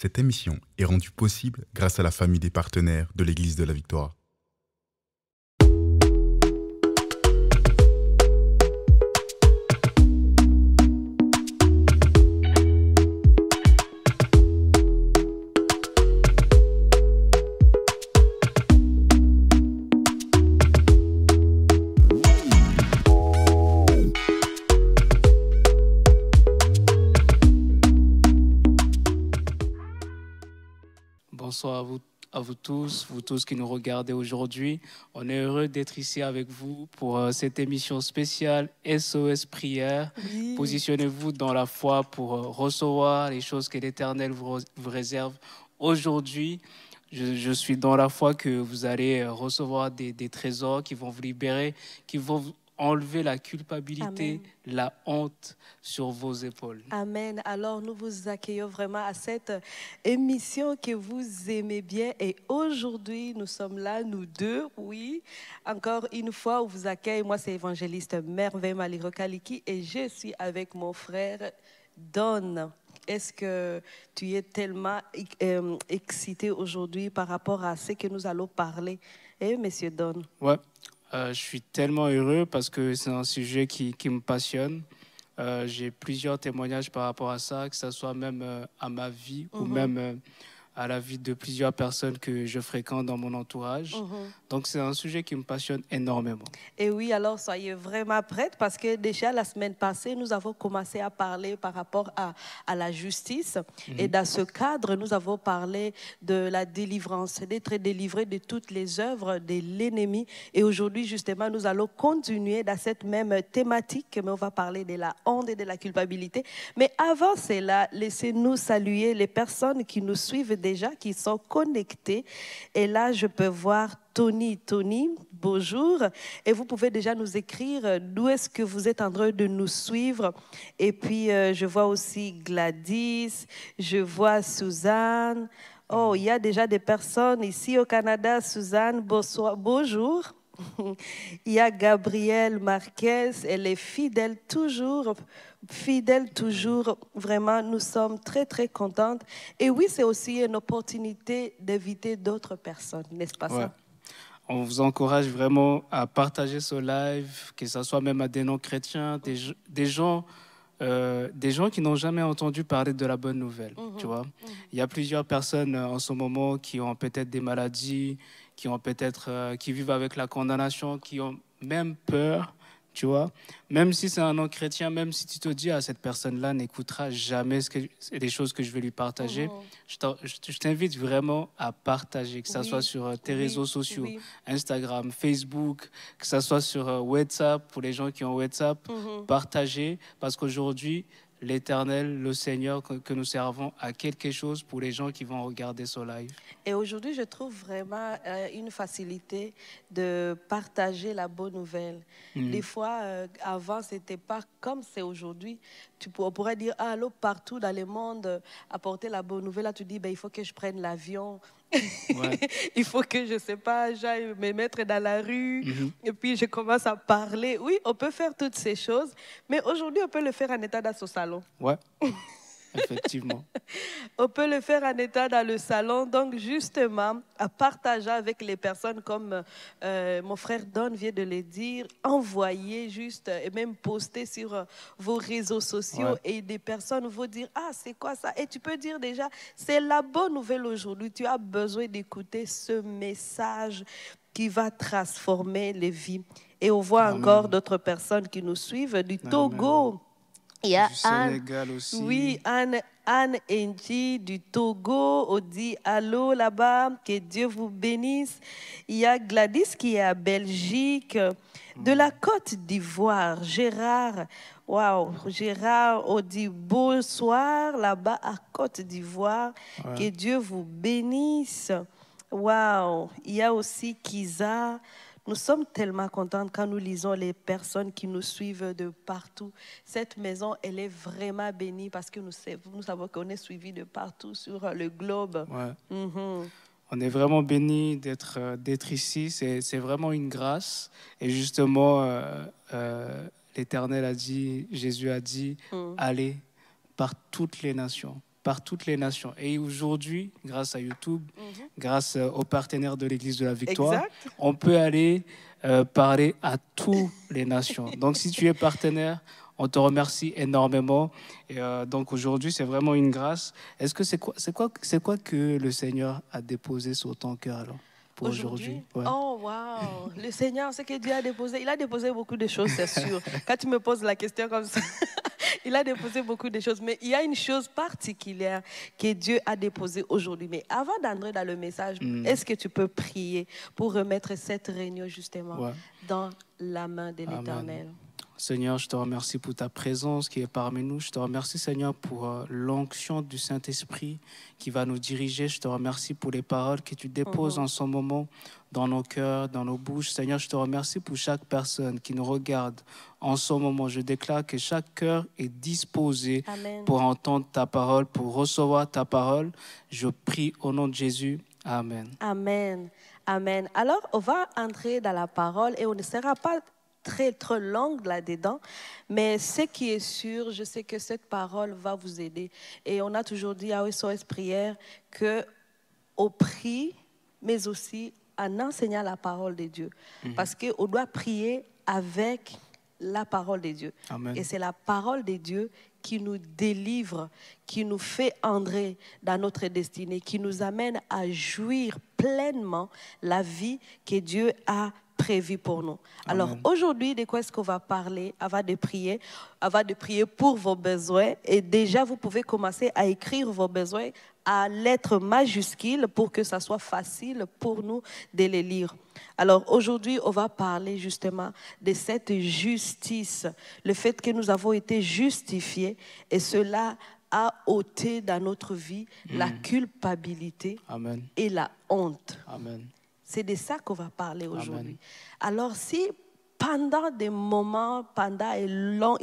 Cette émission est rendue possible grâce à la famille des partenaires de l'Église de la Victoire. Bonsoir à vous tous qui nous regardez aujourd'hui. On est heureux d'être ici avec vous pour cette émission spéciale SOS Prière. Oui. Positionnez-vous dans la foi pour recevoir les choses que l'Éternel vous réserve aujourd'hui. Je suis dans la foi que vous allez recevoir des trésors qui vont vous libérer, qui vont vous enlever la culpabilité, Amen. la honte sur vos épaules. Amen. Alors, nous vous accueillons vraiment à cette émission que vous aimez bien. Et aujourd'hui, nous sommes là, nous deux, oui. Encore une fois, on vous accueille. Moi, c'est évangéliste Merveille Malirokaliki et je suis avec mon frère Don. Est-ce que tu es tellement excité aujourd'hui par rapport à ce que nous allons parler, monsieur Don? Ouais. Je suis tellement heureux parce que c'est un sujet qui me passionne. J'ai plusieurs témoignages par rapport à ça, que ce soit même à ma vie ou même à la vie de plusieurs personnes que je fréquente dans mon entourage. Donc, c'est un sujet qui me passionne énormément. Et oui, alors soyez vraiment prêtes parce que déjà la semaine passée, nous avons commencé à parler par rapport à la justice. Et dans ce cadre, nous avons parlé de la délivrance, d'être délivré de toutes les œuvres de l'ennemi. Et aujourd'hui, justement, nous allons continuer dans cette même thématique, mais on va parler de la honte et de la culpabilité. Mais avant cela, laissez-nous saluer les personnes qui nous suivent déjà, qui sont connectées. Et là, je peux voir Tony, bonjour. Et vous pouvez déjà nous écrire d'où est-ce que vous êtes en train de nous suivre. Et puis, je vois aussi Gladys, je vois Suzanne. Oh, il y a déjà des personnes ici au Canada. Suzanne, bonjour. Il y a Gabrielle Marquez, elle est fidèle toujours. Vraiment, nous sommes très, très contentes. Et oui, c'est aussi une opportunité d'inviter d'autres personnes, n'est-ce pas ça? On vous encourage vraiment à partager ce live, que ce soit même à des non-chrétiens, des gens qui n'ont jamais entendu parler de la bonne nouvelle, tu vois. Il y a plusieurs personnes en ce moment qui ont peut-être des maladies, qui vivent avec la condamnation, qui ont même peur, tu vois. Même si c'est un non-chrétien, même si tu te dis, cette personne-là n'écoutera jamais les choses que je vais lui partager, je t'invite vraiment à partager, que ce soit sur tes réseaux sociaux, Instagram, Facebook, que ce soit sur WhatsApp, pour les gens qui ont WhatsApp, partagez, parce qu'aujourd'hui, l'Éternel, le Seigneur que nous servons, a quelque chose pour les gens qui vont regarder ce live. Et aujourd'hui, je trouve vraiment une facilité de partager la bonne nouvelle. Des fois, avant, ce n'était pas comme c'est aujourd'hui. On pourrait dire, allô, partout dans le monde, apporter la bonne nouvelle. Là, tu dis, il faut que je prenne l'avion. Ouais. Il faut que, je ne sais pas, j'aille me mettre dans la rue et puis je commence à parler. Oui, on peut faire toutes ces choses, mais aujourd'hui, on peut le faire en état dans son salon. Ouais, effectivement. On peut le faire en état dans le salon, donc justement, à partager avec les personnes comme mon frère Don vient de le dire, envoyer juste et même poster sur vos réseaux sociaux et des personnes vont dire « Ah, c'est quoi ça ?» Et tu peux dire déjà, c'est la bonne nouvelle aujourd'hui, tu as besoin d'écouter ce message qui va transformer les vies. Et on voit encore d'autres personnes qui nous suivent du Togo. Il y a du Sénégal aussi. Oui, Anne Enji du Togo, on dit allô là-bas, que Dieu vous bénisse. Il y a Gladys qui est à Belgique, de la Côte d'Ivoire, Gérard. Waouh, Gérard, on dit bonsoir là-bas à Côte d'Ivoire, que Dieu vous bénisse. Waouh, il y a aussi Kiza. Nous sommes tellement contents quand nous lisons les personnes qui nous suivent de partout. Cette maison, elle est vraiment bénie parce que nous savons qu'on est suivis de partout sur le globe. Ouais. On est vraiment bénis d'être ici. C'est vraiment une grâce. Et justement, l'Éternel a dit, Jésus a dit, allez par toutes les nations. par toutes les nations. Et aujourd'hui, grâce à YouTube, grâce aux partenaires de l'Église de la Victoire, Exact. on peut aller parler à toutes les nations. Donc, si tu es partenaire, on te remercie énormément. Et donc, aujourd'hui, c'est vraiment une grâce. Est-ce que c'est quoi que le Seigneur a déposé sur ton cœur alors, pour aujourd'hui? Ouais. Oh, wow. Le Seigneur, ce que Dieu a déposé, il a déposé beaucoup de choses, c'est sûr. Quand tu me poses la question comme ça, il a déposé beaucoup de choses. Mais il y a une chose particulière que Dieu a déposée aujourd'hui. Mais avant d'entrer dans le message, est-ce que tu peux prier pour remettre cette réunion justement dans la main de l'Éternel? Seigneur, je te remercie pour ta présence qui est parmi nous. Je te remercie, Seigneur, pour l'onction du Saint-Esprit qui va nous diriger. Je te remercie pour les paroles que tu déposes en ce moment dans nos cœurs, dans nos bouches. Seigneur, je te remercie pour chaque personne qui nous regarde en ce moment. Je déclare que chaque cœur est disposé pour entendre ta parole, pour recevoir ta parole. Je prie au nom de Jésus. Amen. Amen. Amen. Alors, on va entrer dans la parole et on ne sera pas très longue là-dedans, mais ce qui est sûr, je sais que cette parole va vous aider. Et on a toujours dit à SOS Prière qu'on prie, mais aussi en enseignant la parole de Dieu. Parce qu'on doit prier avec la parole de Dieu. Amen. Et c'est la parole de Dieu qui nous délivre, qui nous fait entrer dans notre destinée, qui nous amène à jouir pleinement la vie que Dieu a prévu pour nous. Alors aujourd'hui, de quoi est-ce qu'on va parler? Avant de prier pour vos besoins. Et déjà, vous pouvez commencer à écrire vos besoins à lettres majuscules pour que ça soit facile pour nous de les lire. Alors aujourd'hui, on va parler justement de cette justice, le fait que nous avons été justifiés et cela a ôté dans notre vie la culpabilité et la honte. Amen. C'est de ça qu'on va parler aujourd'hui. Alors, si pendant des moments, pendant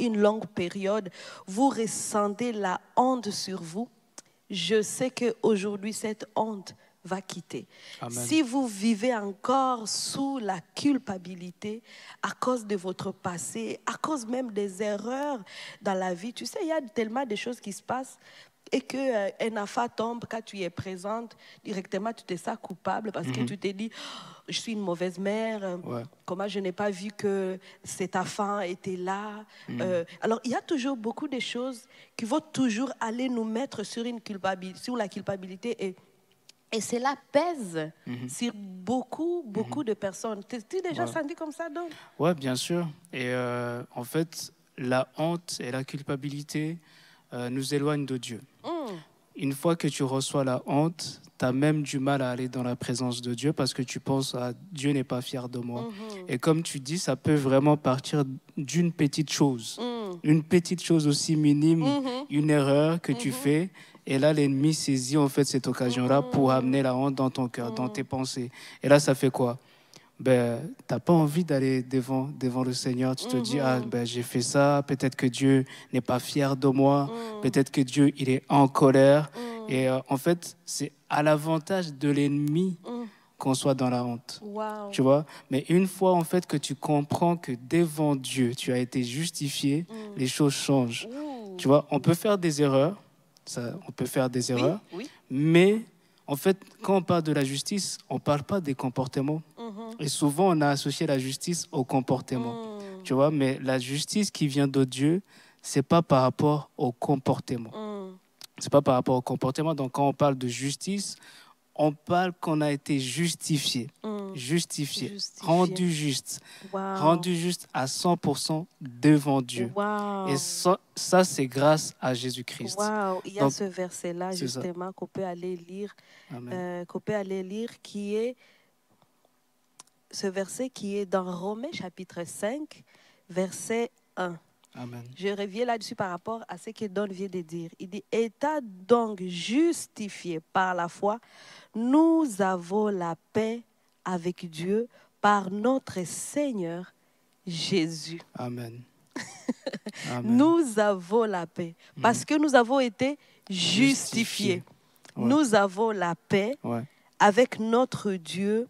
une longue période, vous ressentez la honte sur vous, je sais qu'aujourd'hui, cette honte va quitter. Amen. Si vous vivez encore sous la culpabilité à cause de votre passé, à cause même des erreurs dans la vie, tu sais, il y a tellement de choses qui se passent et qu'un enfant tombe quand tu es présente, directement tu te sens coupable parce que tu te dis « je suis une mauvaise mère, comment je n'ai pas vu que cet enfant était là ». Alors il y a toujours beaucoup de choses qui vont toujours aller nous mettre sur la culpabilité et cela pèse sur beaucoup de personnes. T'es déjà senti comme ça, donc? Oui, bien sûr. Et en fait, la honte et la culpabilité nous éloignent de Dieu. Une fois que tu reçois la honte, tu as même du mal à aller dans la présence de Dieu parce que tu penses « Dieu n'est pas fier de moi ». Et comme tu dis, ça peut vraiment partir d'une petite chose. Une petite chose aussi minime, une erreur que tu fais. Et là, l'ennemi saisit en fait cette occasion-là pour amener la honte dans ton cœur, dans tes pensées. Et là, ça fait quoi? Ben, tu n'as pas envie d'aller devant le Seigneur. Tu te dis, j'ai fait ça, peut-être que Dieu n'est pas fier de moi, peut-être que Dieu il est en colère. Et en fait, c'est à l'avantage de l'ennemi qu'on soit dans la honte. Wow. Tu vois? Mais une fois en fait que tu comprends que devant Dieu, tu as été justifié, les choses changent. Tu vois, on peut faire des erreurs, mais en fait, quand on parle de la justice, on ne parle pas des comportements. Et souvent, on a associé la justice au comportement. Tu vois, mais la justice qui vient de Dieu, ce n'est pas par rapport au comportement. C'est pas par rapport au comportement. Donc, quand on parle de justice, on parle qu'on a été justifié. Justifié. Rendu juste. Rendu juste à 100% devant Dieu. Et ça c'est grâce à Jésus-Christ. Il y a ce verset-là, justement, qu'on peut aller lire, qui est ce verset qui est dans Romains chapitre 5, verset 1. Amen. Je reviens là-dessus par rapport à ce que Don vient de dire. Il dit, étant donc justifié par la foi, nous avons la paix avec Dieu par notre Seigneur Jésus. Amen. Amen. Nous avons la paix parce que nous avons été justifiés. Nous avons la paix avec notre Dieu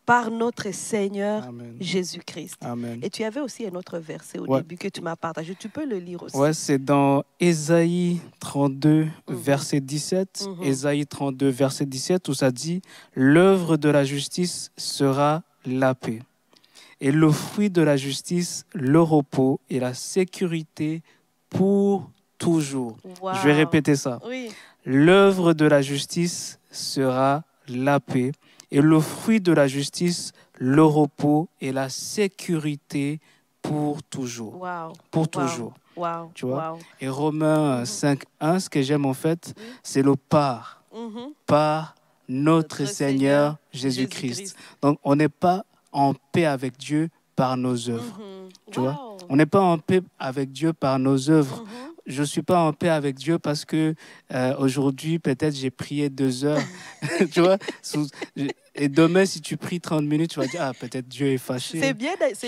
par notre Seigneur Amen. Jésus-Christ. Amen. Et tu avais aussi un autre verset au Ouais. début que tu m'as partagé. Tu peux le lire aussi. Ouais, c'est dans Ésaïe 32, verset 17. Ésaïe 32, verset 17, où ça dit « L'œuvre de la justice sera la paix, et le fruit de la justice, le repos et la sécurité pour toujours. » Wow. Je vais répéter ça. Oui. L'œuvre de la justice sera la paix, et le fruit de la justice, le repos et la sécurité pour toujours. Wow. Pour Wow. toujours. Wow. Tu vois? Wow. Et Romains 5.1, ce que j'aime en fait, c'est le par notre Seigneur Jésus-Christ. Donc on n'est pas en paix avec Dieu par nos œuvres. Tu vois? On n'est pas en paix avec Dieu par nos œuvres. Je ne suis pas en paix avec Dieu parce que aujourd'hui, peut-être, j'ai prié 2 heures. Tu vois? Et demain, si tu pries 30 minutes, tu vas dire, ah, peut-être Dieu est fâché. C'est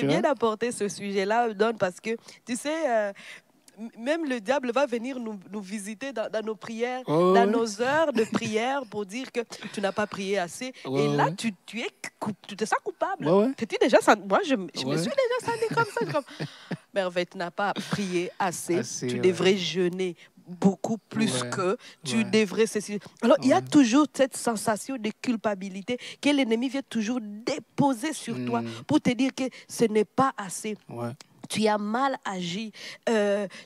bien d'apporter ce sujet-là, Don, parce que, tu sais, même le diable va venir nous visiter dans nos prières, dans nos heures de prière pour dire que tu n'as pas prié assez. Et là, tu te sens coupable. Moi, je me suis déjà senti comme ça. Comme, Merveille, tu n'as pas prié assez. Tu devrais jeûner beaucoup plus que tu devrais ceci. Alors, il y a toujours cette sensation de culpabilité que l'ennemi vient toujours déposer sur toi pour te dire que ce n'est pas assez. Tu as mal agi,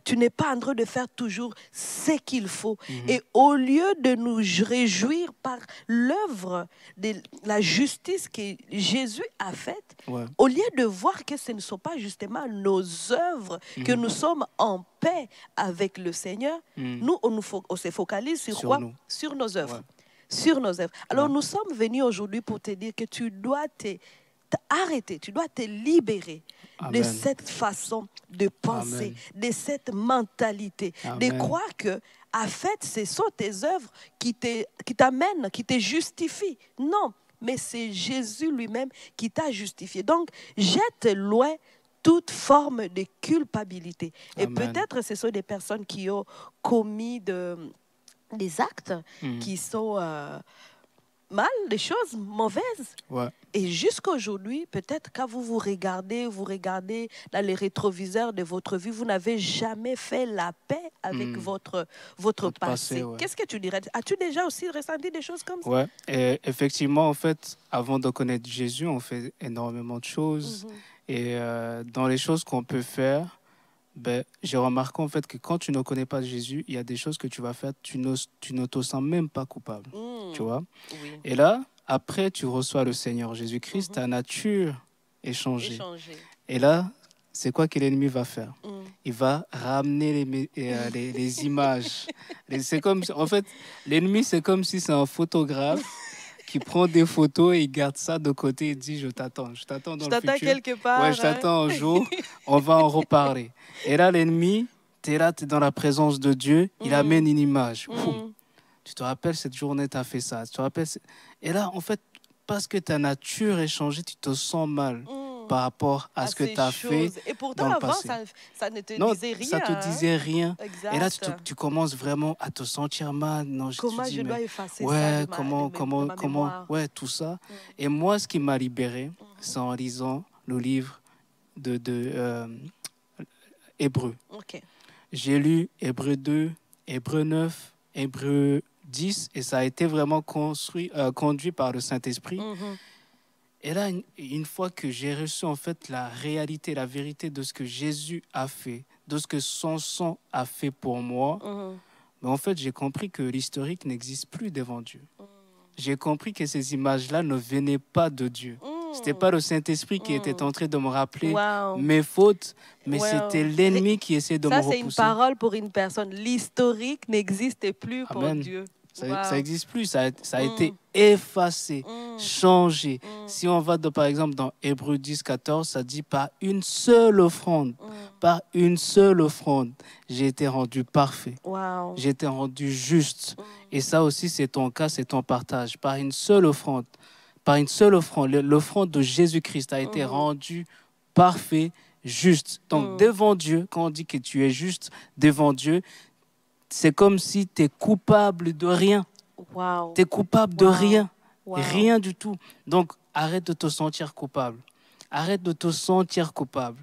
tu n'es pas en train de faire toujours ce qu'il faut. Et au lieu de nous réjouir par l'œuvre de la justice que Jésus a faite, au lieu de voir que ce ne sont pas justement nos œuvres, que nous sommes en paix avec le Seigneur, nous, on se focalise sur quoi? Sur nos œuvres. Sur nos œuvres. Alors, nous sommes venus aujourd'hui pour te dire que tu dois t'arrêter, tu dois te libérer de cette façon de penser, de cette mentalité, de croire que, en fait, ce sont tes œuvres qui t'amènent, qui te justifient. Non, mais c'est Jésus lui-même qui t'a justifié. Donc, jette loin toute forme de culpabilité. Et peut-être ce sont des personnes qui ont commis des actes qui sont mal, des choses mauvaises. Et jusqu'à aujourd'hui, peut-être quand vous regardez dans les rétroviseurs de votre vie, vous n'avez jamais fait la paix avec votre passé. Qu'est-ce que tu dirais? As-tu déjà aussi ressenti des choses comme ça? Oui, effectivement, en fait, avant de connaître Jésus, on fait énormément de choses. Et dans les choses qu'on peut faire, j'ai remarqué en fait que quand tu ne connais pas Jésus, il y a des choses que tu vas faire, tu ne te sens même pas coupable. Tu vois? Et là, après, tu reçois le Seigneur Jésus-Christ, ta nature est changée. Et là, c'est quoi que l'ennemi va faire? Il va ramener les images. En fait, l'ennemi, c'est comme si c'est un photographe qui prend des photos et il garde ça de côté et dit, je t'attends dans le futur. Quelque part. Ouais, je t'attends un jour, on va en reparler. Et là, l'ennemi, tu es là, tu es dans la présence de Dieu, il amène une image. Tu te rappelles, cette journée, tu as fait ça. Tu te rappelles, et là, en fait, parce que ta nature est changée, tu te sens mal par rapport à ce que tu as fait. Et pourtant, dans le avant, passé. ça ne te disait rien. Ça ne te disait rien. Exact. Et là, tu commences vraiment à te sentir mal. Non, comment je dois effacer ça comment, ouais, tout ça. Et moi, ce qui m'a libéré, c'est en lisant le livre de Hébreux. J'ai lu Hébreux 2, Hébreux 9, Hébreux 10, et ça a été vraiment conduit par le Saint-Esprit. Et là, une fois que j'ai reçu en fait la réalité, la vérité de ce que Jésus a fait, de ce que son sang a fait pour moi, mais en fait, j'ai compris que l'historique n'existe plus devant Dieu. J'ai compris que ces images-là ne venaient pas de Dieu. Ce n'était pas le Saint-Esprit qui était en train de me rappeler mes fautes, mais c'était l'ennemi qui essayait de me repousser. Ça, c'est une parole pour une personne. L'historique n'existe plus pour Dieu. Ça n'existe plus, ça a été effacé, changé. Si on va, par exemple, dans Hébreux 10, 14, ça dit par une seule offrande, j'ai été rendu parfait, j'ai été rendu juste. Et ça aussi, c'est ton cas, c'est ton partage. Par une seule offrande, l'offrande de Jésus-Christ a été rendue parfait, juste. Donc, devant Dieu, quand on dit que tu es juste devant Dieu, c'est comme si tu es coupable de rien. Tu es coupable de rien. Rien du tout. Donc, arrête de te sentir coupable. Arrête de te sentir coupable.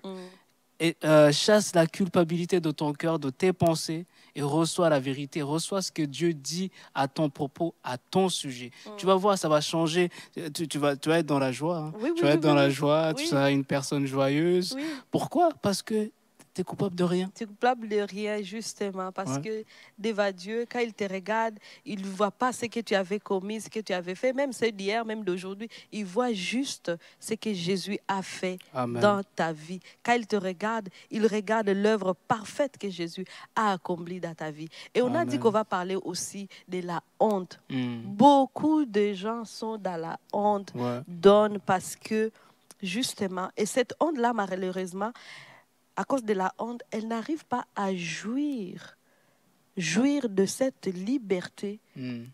Et chasse la culpabilité de ton cœur, de tes pensées, et reçois la vérité, reçois ce que Dieu dit à ton propos, à ton sujet. Tu vas voir, ça va changer. Tu vas être dans la joie. Hein. Oui, tu vas être dans la joie, oui. tu seras une personne joyeuse. Oui. Pourquoi? Parce que tu es coupable de rien. Tu es coupable de rien, justement, parce que devant Dieu, quand il te regarde, il ne voit pas ce que tu avais commis, ce que tu avais fait, même ceux d'hier, même d'aujourd'hui. Il voit juste ce que Jésus a fait dans ta vie. Quand il te regarde, il regarde l'œuvre parfaite que Jésus a accomplie dans ta vie. Et on a dit qu'on va parler aussi de la honte. Beaucoup de gens sont dans la honte, donnent parce que, justement, et cette honte-là, malheureusement, à cause de la honte, elle n'arrive pas à jouir de cette liberté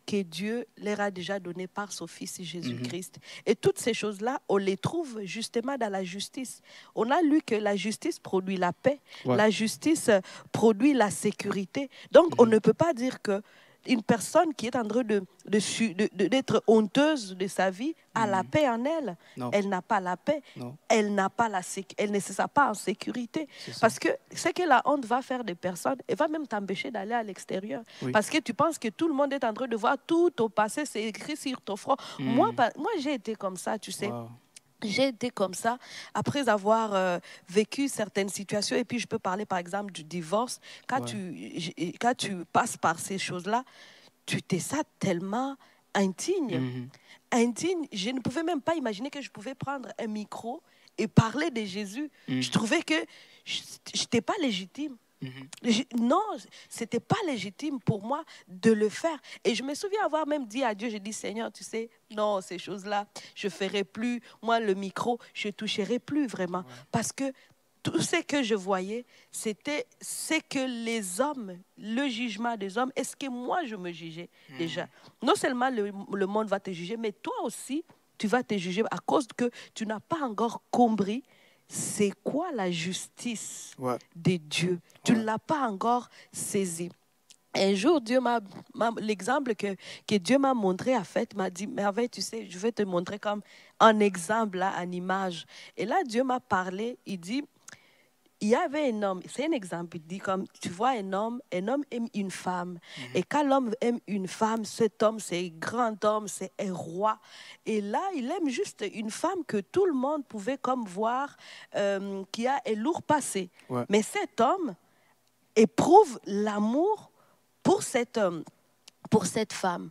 que Dieu leur a déjà donnée par son Fils Jésus-Christ. Et toutes ces choses-là, on les trouve justement dans la justice. On a lu que la justice produit la paix, la justice produit la sécurité. Donc, on ne peut pas dire que une personne qui est en train d'être honteuse de sa vie a la paix en elle. Non. Elle n'a pas la paix. Non. Elle ne se sent pas en sécurité. Parce que ce que la honte va faire des personnes, elle va même t'empêcher d'aller à l'extérieur. Parce que tu penses que tout le monde est en train de voir tout au passé, c'est écrit sur ton front. Moi, j'ai été comme ça, tu sais. Wow. J'ai été comme ça après avoir vécu certaines situations. Et puis, je peux parler, par exemple, du divorce. Quand tu passes par ces choses-là, tu te sens tellement indigne. Indigne. Je ne pouvais même pas imaginer que je pouvais prendre un micro et parler de Jésus. Je trouvais que je n'étais pas légitime. Non, ce n'était pas légitime pour moi de le faire. Et je me souviens avoir même dit à Dieu, j'ai dit, Seigneur, tu sais, non, ces choses-là, je ne ferai plus. Moi, le micro, je ne toucherai plus vraiment. Parce que tout ce que je voyais, c'était ce que les hommes, le jugement des hommes, est-ce que moi, je me jugeais déjà. Non seulement le monde va te juger, mais toi aussi, tu vas te juger à cause que tu n'as pas encore compris c'est quoi la justice de Dieu. Tu ne l'as pas encore saisi. Un jour, l'exemple que Dieu m'a montré, en fait, m'a dit, Merveille, tu sais, je vais te montrer comme un exemple, là, en image. Et là, Dieu m'a parlé, il dit, il y avait un homme, c'est un exemple, il dit comme, tu vois un homme aime une femme. Et quand l'homme aime une femme, cet homme, c'est un grand homme, c'est un roi. Et là, il aime juste une femme que tout le monde pouvait comme voir, qui a un lourd passé. Mais cet homme éprouve l'amour pour cet homme, pour cette femme.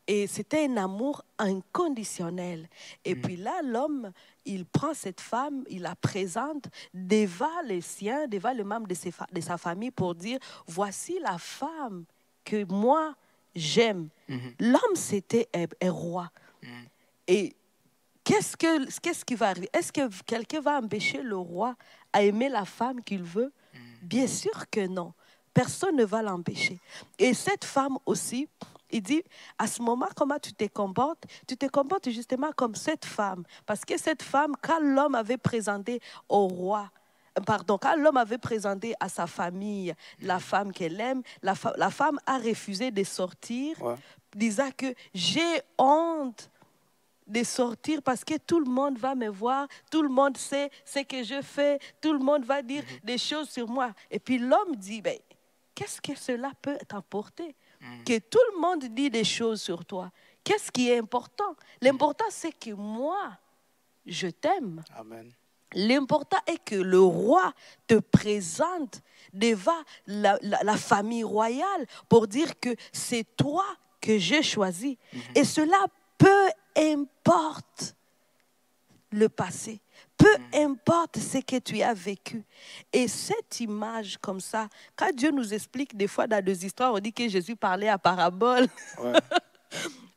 Et c'était un amour inconditionnel. Et puis là, l'homme, il prend cette femme, il la présente devant les siens, devant les membres de sa famille pour dire, voici la femme que moi, j'aime. L'homme, c'était un roi. Et qu'est-ce qui va arriver? Est-ce que quelqu'un va empêcher le roi à aimer la femme qu'il veut? Bien sûr que non. Personne ne va l'empêcher. Et cette femme aussi, il dit, à ce moment, comment tu te comportes? Tu te comportes justement comme cette femme. Parce que cette femme, quand l'homme avait présenté au roi, quand l'homme avait présenté à sa famille la femme qu'elle aime, la femme a refusé de sortir, disant que j'ai honte de sortir parce que tout le monde va me voir, tout le monde sait ce que je fais, tout le monde va dire des choses sur moi. Et puis l'homme dit, ben, qu'est-ce que cela peut t'apporter? Que tout le monde dit des choses sur toi. Qu'est-ce qui est important? L'important, c'est que moi, je t'aime. Amen. L'important est que le roi te présente devant la famille royale pour dire que c'est toi que j'ai choisi. Et cela, peu importe le passé, peu importe ce que tu as vécu. Et cette image comme ça, quand Dieu nous explique des fois dans des histoires, on dit que Jésus parlait à parabole.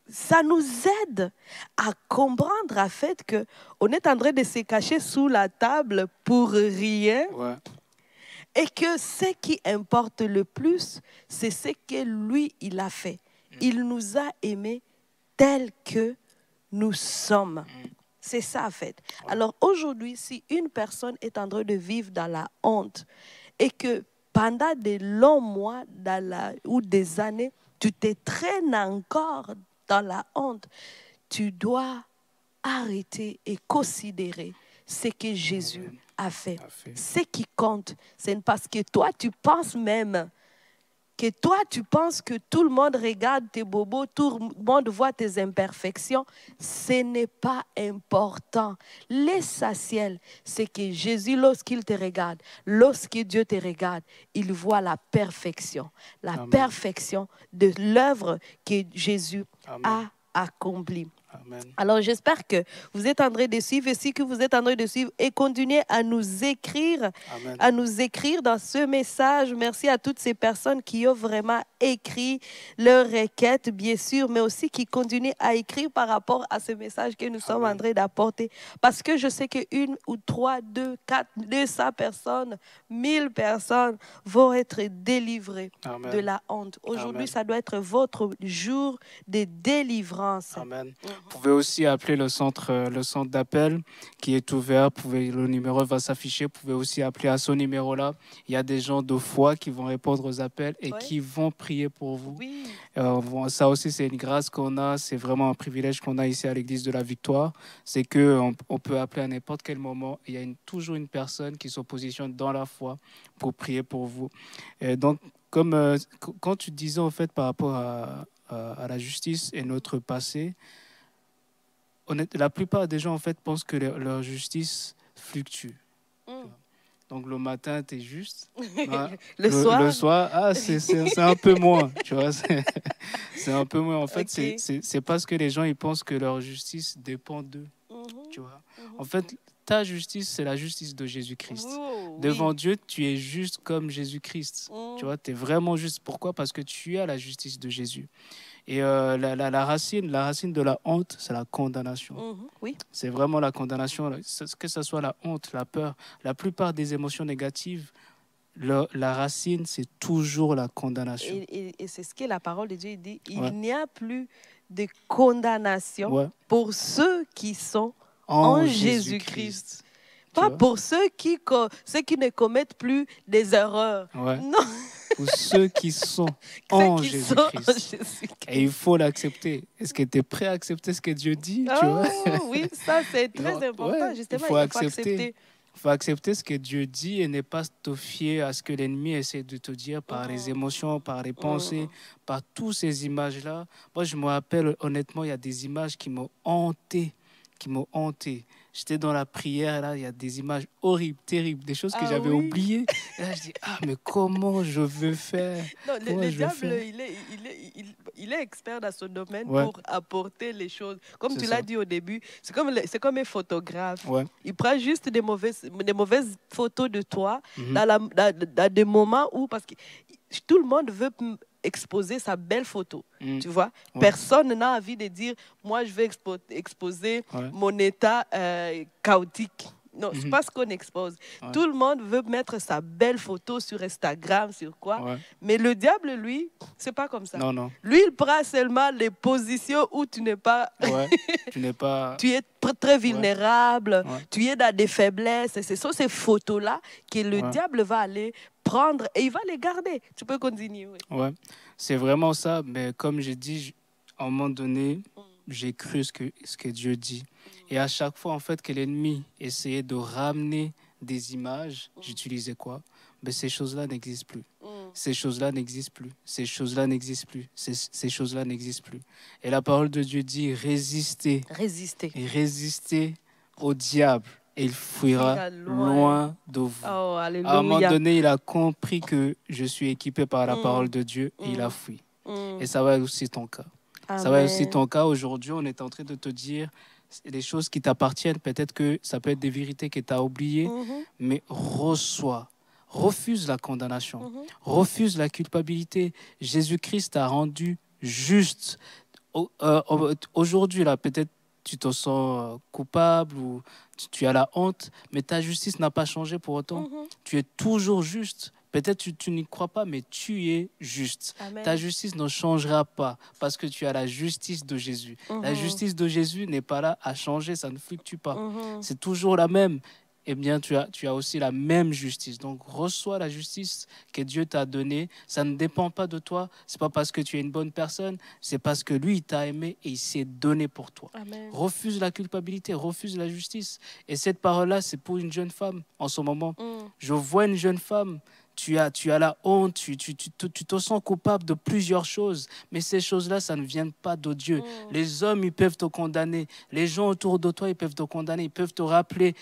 Ça nous aide à comprendre en fait qu'on est en train de se cacher sous la table pour rien. Et que ce qui importe le plus, c'est ce que lui, il a fait. Il nous a aimés tels que nous sommes. C'est ça, en fait. Alors, aujourd'hui, si une personne est en train de vivre dans la honte et que pendant de longs mois ou des années, tu te traînes encore dans la honte, tu dois arrêter et considérer ce que Jésus a fait. Ce qui compte, c'est parce que toi, tu penses même que tout le monde regarde tes bobos, tout le monde voit tes imperfections. Ce n'est pas important. L'essentiel, c'est que Jésus, lorsqu'il te regarde, lorsque Dieu te regarde, il voit la perfection. La perfection de l'œuvre que Jésus a accomplie. Amen. Alors, j'espère que vous êtes en train de suivre, et si que vous êtes en train de suivre, et continuez à nous écrire, dans ce message. Merci à toutes ces personnes qui ont vraiment écrit leurs requêtes, bien sûr, mais aussi qui continuent à écrire par rapport à ce message que nous sommes en train d'apporter. Parce que je sais qu'une ou 3, 2, 4, 200 personnes, 1000 personnes vont être délivrées de la honte. Aujourd'hui, ça doit être votre jour de délivrance. Amen. Vous pouvez aussi appeler le centre d'appel qui est ouvert. Le numéro va s'afficher. Vous pouvez aussi appeler à ce numéro-là. Il y a des gens de foi qui vont répondre aux appels et qui vont prier pour vous. Oui. Ça aussi, c'est une grâce qu'on a. C'est vraiment un privilège qu'on a ici à l'Église de la Victoire. C'est qu'on peut appeler à n'importe quel moment. Il y a toujours une personne qui se positionne dans la foi pour prier pour vous. Et donc, quand tu disais en fait par rapport à la justice et notre passé, la plupart des gens en fait pensent que leur justice fluctue. Donc le matin, tu es juste. Le soir, c'est un peu moins. Tu vois, c'est un peu moins. En fait, c'est parce que les gens ils pensent que leur justice dépend d'eux. Tu vois. En fait, ta justice, c'est la justice de Jésus-Christ. Devant Dieu, tu es juste comme Jésus-Christ. Tu vois, tu es vraiment juste. Pourquoi? Parce que tu as la justice de Jésus. Et la racine de la honte, c'est la condamnation. Oui. C'est vraiment la condamnation. Que ce soit la honte, la peur, la plupart des émotions négatives, la racine, c'est toujours la condamnation. Et c'est ce que la parole de Dieu dit. Il n'y a plus de condamnation pour ceux qui sont en Jésus-Christ. Pas pour ceux qui ne commettent plus des erreurs. Non. Pour ceux qui sont en Jésus-Christ. Et il faut l'accepter. Est-ce que tu es prêt à accepter ce que Dieu dit? Tu vois? Oui, ça c'est très important. Justement, il faut accepter. Il faut accepter ce que Dieu dit et ne pas te fier à ce que l'ennemi essaie de te dire par les émotions, par les pensées, par toutes ces images-là. Moi, je me rappelle, honnêtement, il y a des images qui m'ont hanté. J'étais dans la prière, là, il y a des images horribles, terribles, des choses que j'avais oubliées. Et là, je dis, mais comment je veux faire? Non, le diable, il est expert dans son domaine pour apporter les choses. Comme tu l'as dit au début, c'est comme un photographe. Il prend juste des mauvaises photos de toi dans des moments où, parce que tout le monde veut exposer sa belle photo, tu vois. Personne n'a envie de dire, moi je vais exposer mon état chaotique. Non, c'est pas ce qu'on expose. Tout le monde veut mettre sa belle photo sur Instagram, sur quoi. Mais le diable, lui, c'est pas comme ça. Non. Lui, il prend seulement les positions où tu n'es pas... tu es très vulnérable, tu es dans des faiblesses. Ce sont ces photos-là que le diable va aller prendre et il va les garder. Tu peux continuer. Ouais, c'est vraiment ça. Mais comme j'ai dit, à un moment donné, j'ai cru ce que Dieu dit. Et à chaque fois, en fait, que l'ennemi essayait de ramener des images, j'utilisais quoi? Mais ces choses-là n'existent plus. Ces choses-là n'existent plus. Ces choses-là n'existent plus. Ces choses-là n'existent plus. Et la parole de Dieu dit, résistez. Et résistez au diable. Et il fuira loin de vous. Oh, à un moment donné, il a compris que je suis équipé par la parole de Dieu et il a fui. Et ça va être aussi ton cas. Amen. Ça va être aussi ton cas. Aujourd'hui, on est en train de te dire des choses qui t'appartiennent. Peut-être que ça peut être des vérités que tu as oubliées, mais reçois. Refuse la condamnation. Refuse la culpabilité. Jésus-Christ t'a rendu juste. Aujourd'hui, là, peut-être tu te sens coupable ou tu as la honte, mais ta justice n'a pas changé pour autant. Tu es toujours juste. Peut-être que tu n'y crois pas, mais tu es juste. Amen. Ta justice ne changera pas parce que tu as la justice de Jésus. La justice de Jésus n'est pas là à changer, ça ne fluctue pas. C'est toujours la même. eh bien, tu as aussi la même justice. Donc, reçois la justice que Dieu t'a donnée. Ça ne dépend pas de toi. Ce n'est pas parce que tu es une bonne personne. C'est parce que lui, il t'a aimé et il s'est donné pour toi. Amen. Refuse la culpabilité, refuse la justice. Et cette parole-là, c'est pour une jeune femme en ce moment. Je vois une jeune femme. Tu as la honte, tu te sens coupable de plusieurs choses. Mais ces choses-là, ça ne vient pas de Dieu. Les hommes, ils peuvent te condamner. Les gens autour de toi, ils peuvent te condamner. Ils peuvent te rappeler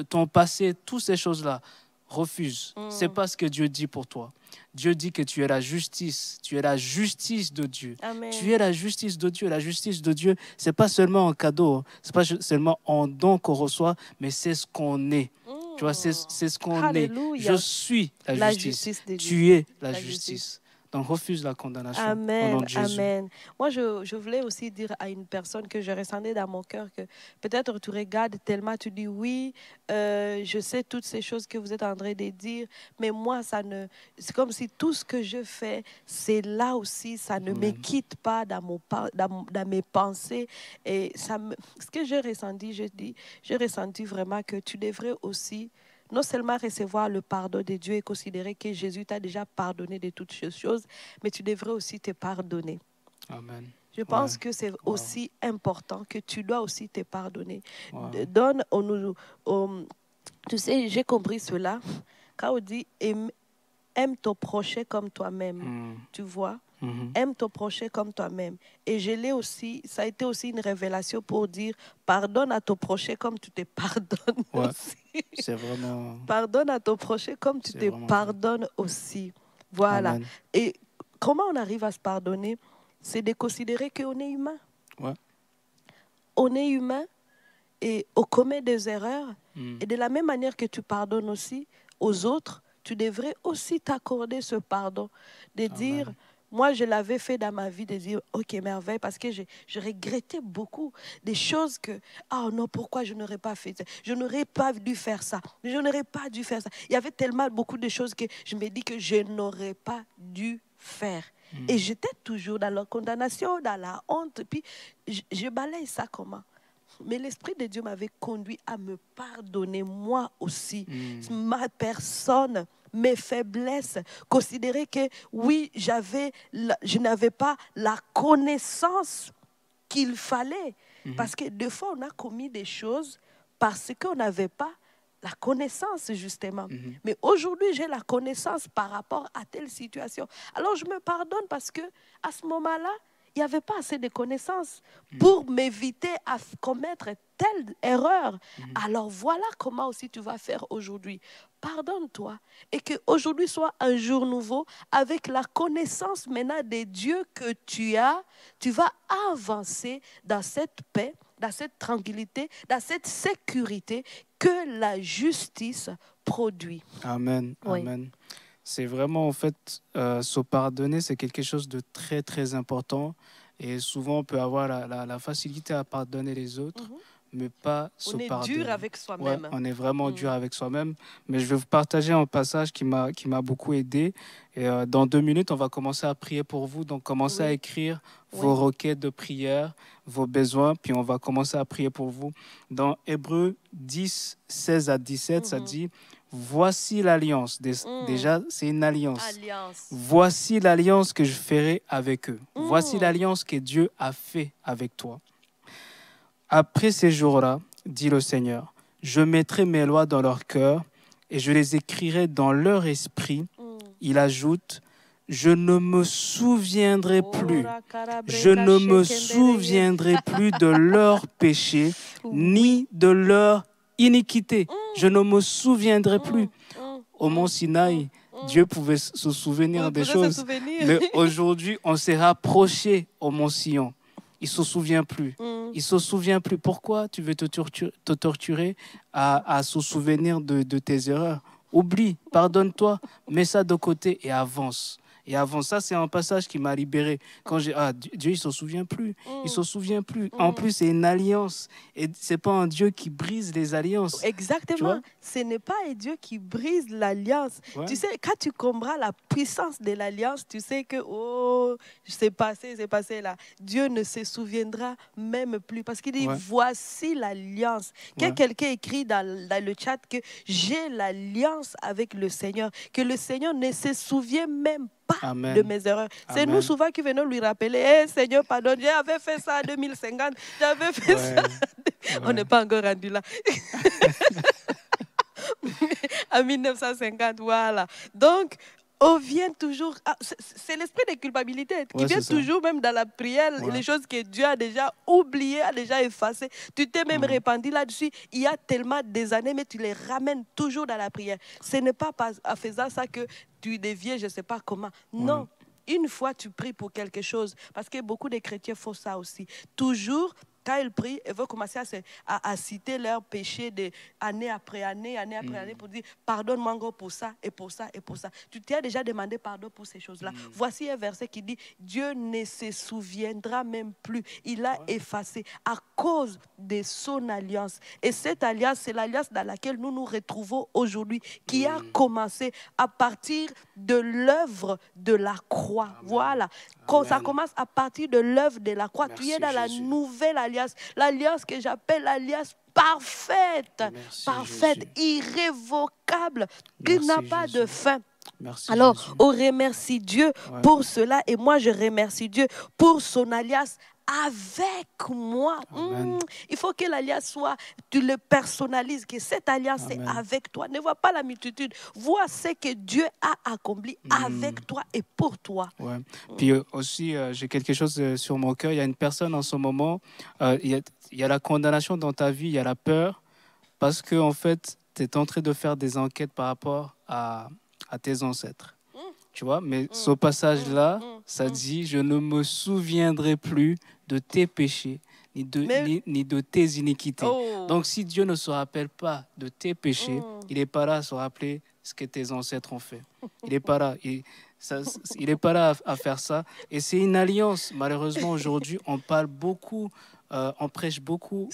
ton passé, toutes ces choses-là. Refuse. C'est pas ce que Dieu dit pour toi. Dieu dit que tu es la justice. Tu es la justice de Dieu. Amen. Tu es la justice de Dieu. La justice de Dieu, c'est pas seulement un cadeau. C'est pas seulement un don qu'on reçoit, mais c'est ce qu'on est. Tu vois, c'est ce qu'on est. Je suis la justice. Tu es la justice. Donc, refuse la condamnation. Amen, au nom de Jésus. amen. Moi, je voulais aussi dire à une personne que je ressentais dans mon cœur que peut-être tu regardes tellement, tu dis oui, je sais toutes ces choses que vous êtes en train de dire, mais moi, c'est comme si tout ce que je fais, c'est là aussi, ça ne me quitte pas dans mes pensées. Et ce que j'ai ressenti, j'ai ressenti vraiment que tu devrais aussi non seulement recevoir le pardon de Dieu et considérer que Jésus t'a déjà pardonné de toutes ces choses, mais tu devrais aussi te pardonner. Amen. Je pense que c'est aussi important que tu dois aussi te pardonner. Tu sais, j'ai compris cela quand on dit aime ton prochain comme toi-même. Tu vois? Aime ton prochain comme toi-même. Et ça a été aussi une révélation pour dire pardonne à ton prochain comme tu te pardonnes aussi. C'est vraiment... Pardonne à ton prochain comme tu te pardonnes aussi. Voilà. Amen. Et comment on arrive à se pardonner? C'est de considérer qu'on est humain. Ouais. On est humain et on commet des erreurs. Et de la même manière que tu pardonnes aussi aux autres, tu devrais aussi t'accorder ce pardon. De dire... Moi, je l'avais fait dans ma vie, de dire, ok, merveille, parce que je regrettais beaucoup des choses que, oh non, pourquoi je n'aurais pas fait ça? Je n'aurais pas dû faire ça. Je n'aurais pas dû faire ça. Il y avait tellement beaucoup de choses que je me dis que je n'aurais pas dû faire. Et j'étais toujours dans la condamnation, dans la honte. Puis, je balaye ça comment? Mais l'Esprit de Dieu m'avait conduit à me pardonner, moi aussi, ma personne, mes faiblesses, considérer que oui, je n'avais pas la connaissance qu'il fallait. Parce que des fois, on a commis des choses parce qu'on n'avait pas la connaissance, justement. Mais aujourd'hui, j'ai la connaissance par rapport à telle situation. Alors, je me pardonne parce que à ce moment-là, il n'y avait pas assez de connaissances pour m'éviter à commettre telle erreur. Alors voilà comment aussi tu vas faire aujourd'hui. Pardonne-toi et qu'aujourd'hui soit un jour nouveau avec la connaissance maintenant des dieux que tu as. Tu vas avancer dans cette paix, dans cette tranquillité, dans cette sécurité que la justice produit. Amen. Oui. Amen. C'est vraiment, en fait, se pardonner, c'est quelque chose de très, très important. Et souvent, on peut avoir la facilité à pardonner les autres, mais pas se pardonner. On est dur avec soi-même. Ouais, on est vraiment dur avec soi-même. Mais je vais vous partager un passage qui m'a beaucoup aidé. Et dans 2 minutes, on va commencer à prier pour vous. Donc, commencez à écrire vos requêtes de prière, vos besoins, puis on va commencer à prier pour vous. Dans Hébreux 10, 16 à 17, ça dit... Voici l'alliance. Déjà, c'est une alliance. Voici l'alliance que je ferai avec eux. Voici l'alliance que Dieu a fait avec toi. Après ces jours-là, dit le Seigneur, je mettrai mes lois dans leur cœur et je les écrirai dans leur esprit. Il ajoute, je ne me souviendrai plus. Je ne me souviendrai plus de leurs péchés ni de leur iniquité. Je ne me souviendrai plus. Au mont Sinaï, Dieu pouvait se souvenir des choses. Mais aujourd'hui, on s'est rapproché au mont Sion. Il ne se souvient plus. Il ne se souvient plus. Pourquoi tu veux te torturer à se souvenir de tes erreurs? Oublie, pardonne-toi, mets ça de côté et avance. Et avant ça, c'est un passage qui m'a libéré. Quand j'ai Dieu, il s'en souvient plus. Il s'en souvient plus. En plus, c'est une alliance. Et c'est pas un Dieu qui brise les alliances. Exactement. Ce n'est pas un Dieu qui brise l'alliance. Ouais. Tu sais, quand tu comprends la puissance de l'alliance, tu sais que, oh, c'est passé là. Dieu ne se souviendra même plus. Parce qu'il dit, voici l'alliance. Quand quelqu'un écrit dans le chat que j'ai l'alliance avec le Seigneur, que le Seigneur ne se souvient même pas Amen. De mes erreurs. C'est nous souvent qui venons lui rappeler, hey, Seigneur, pardonne, j'avais fait ça en 2050, j'avais fait ça. On n'est pas encore rendu là. En 1950, voilà. Donc, on vient toujours, c'est l'esprit de culpabilité qui vient toujours même dans la prière, les choses que Dieu a déjà oubliées, a déjà effacées. Tu t'es même répandu là-dessus, il y a tellement des années, mais tu les ramènes toujours dans la prière. Ce n'est pas en faisant ça que tu deviens, je ne sais pas comment. Non, une fois tu pries pour quelque chose, parce que beaucoup de chrétiens font ça aussi. Toujours, quand ils prient, ils vont commencer à citer leurs péchés année après année pour dire pardonne-moi encore pour ça et pour ça et pour ça. Tu t'es déjà demandé pardon pour ces choses-là. Voici un verset qui dit Dieu ne se souviendra même plus. Il a effacé à cause de son alliance. Et cette alliance, c'est l'alliance dans laquelle nous nous retrouvons aujourd'hui, qui a commencé à partir de l'œuvre de la croix. Amen. Voilà. Amen. Ça commence à partir de l'œuvre de la croix. Merci, tu es dans la nouvelle alliance. L'alliance que j'appelle l'alliance parfaite. Merci, parfaite, Jésus. Irrévocable, qui n'a pas de fin. Merci, alors, Jésus. On remercie Dieu pour cela. Et moi, je remercie Dieu pour son alliance avec moi. Il faut que l'alliance soit, tu le personnalises, que cette alliance est avec toi. Ne vois pas la multitude, vois ce que Dieu a accompli avec toi et pour toi. Puis aussi, j'ai quelque chose sur mon cœur. Il y a une personne en ce moment, il y a la condamnation dans ta vie, il y a la peur, parce que en fait, tu es en train de faire des enquêtes par rapport à tes ancêtres. Tu vois, mais ce passage-là, ça dit « Je ne me souviendrai plus de tes péchés, ni de tes iniquités. » Donc, si Dieu ne se rappelle pas de tes péchés, il n'est pas là à se rappeler ce que tes ancêtres ont fait. Il n'est pas là. Il n'est pas là à faire ça. Et c'est une alliance. Malheureusement, aujourd'hui, on parle beaucoup, on prêche beaucoup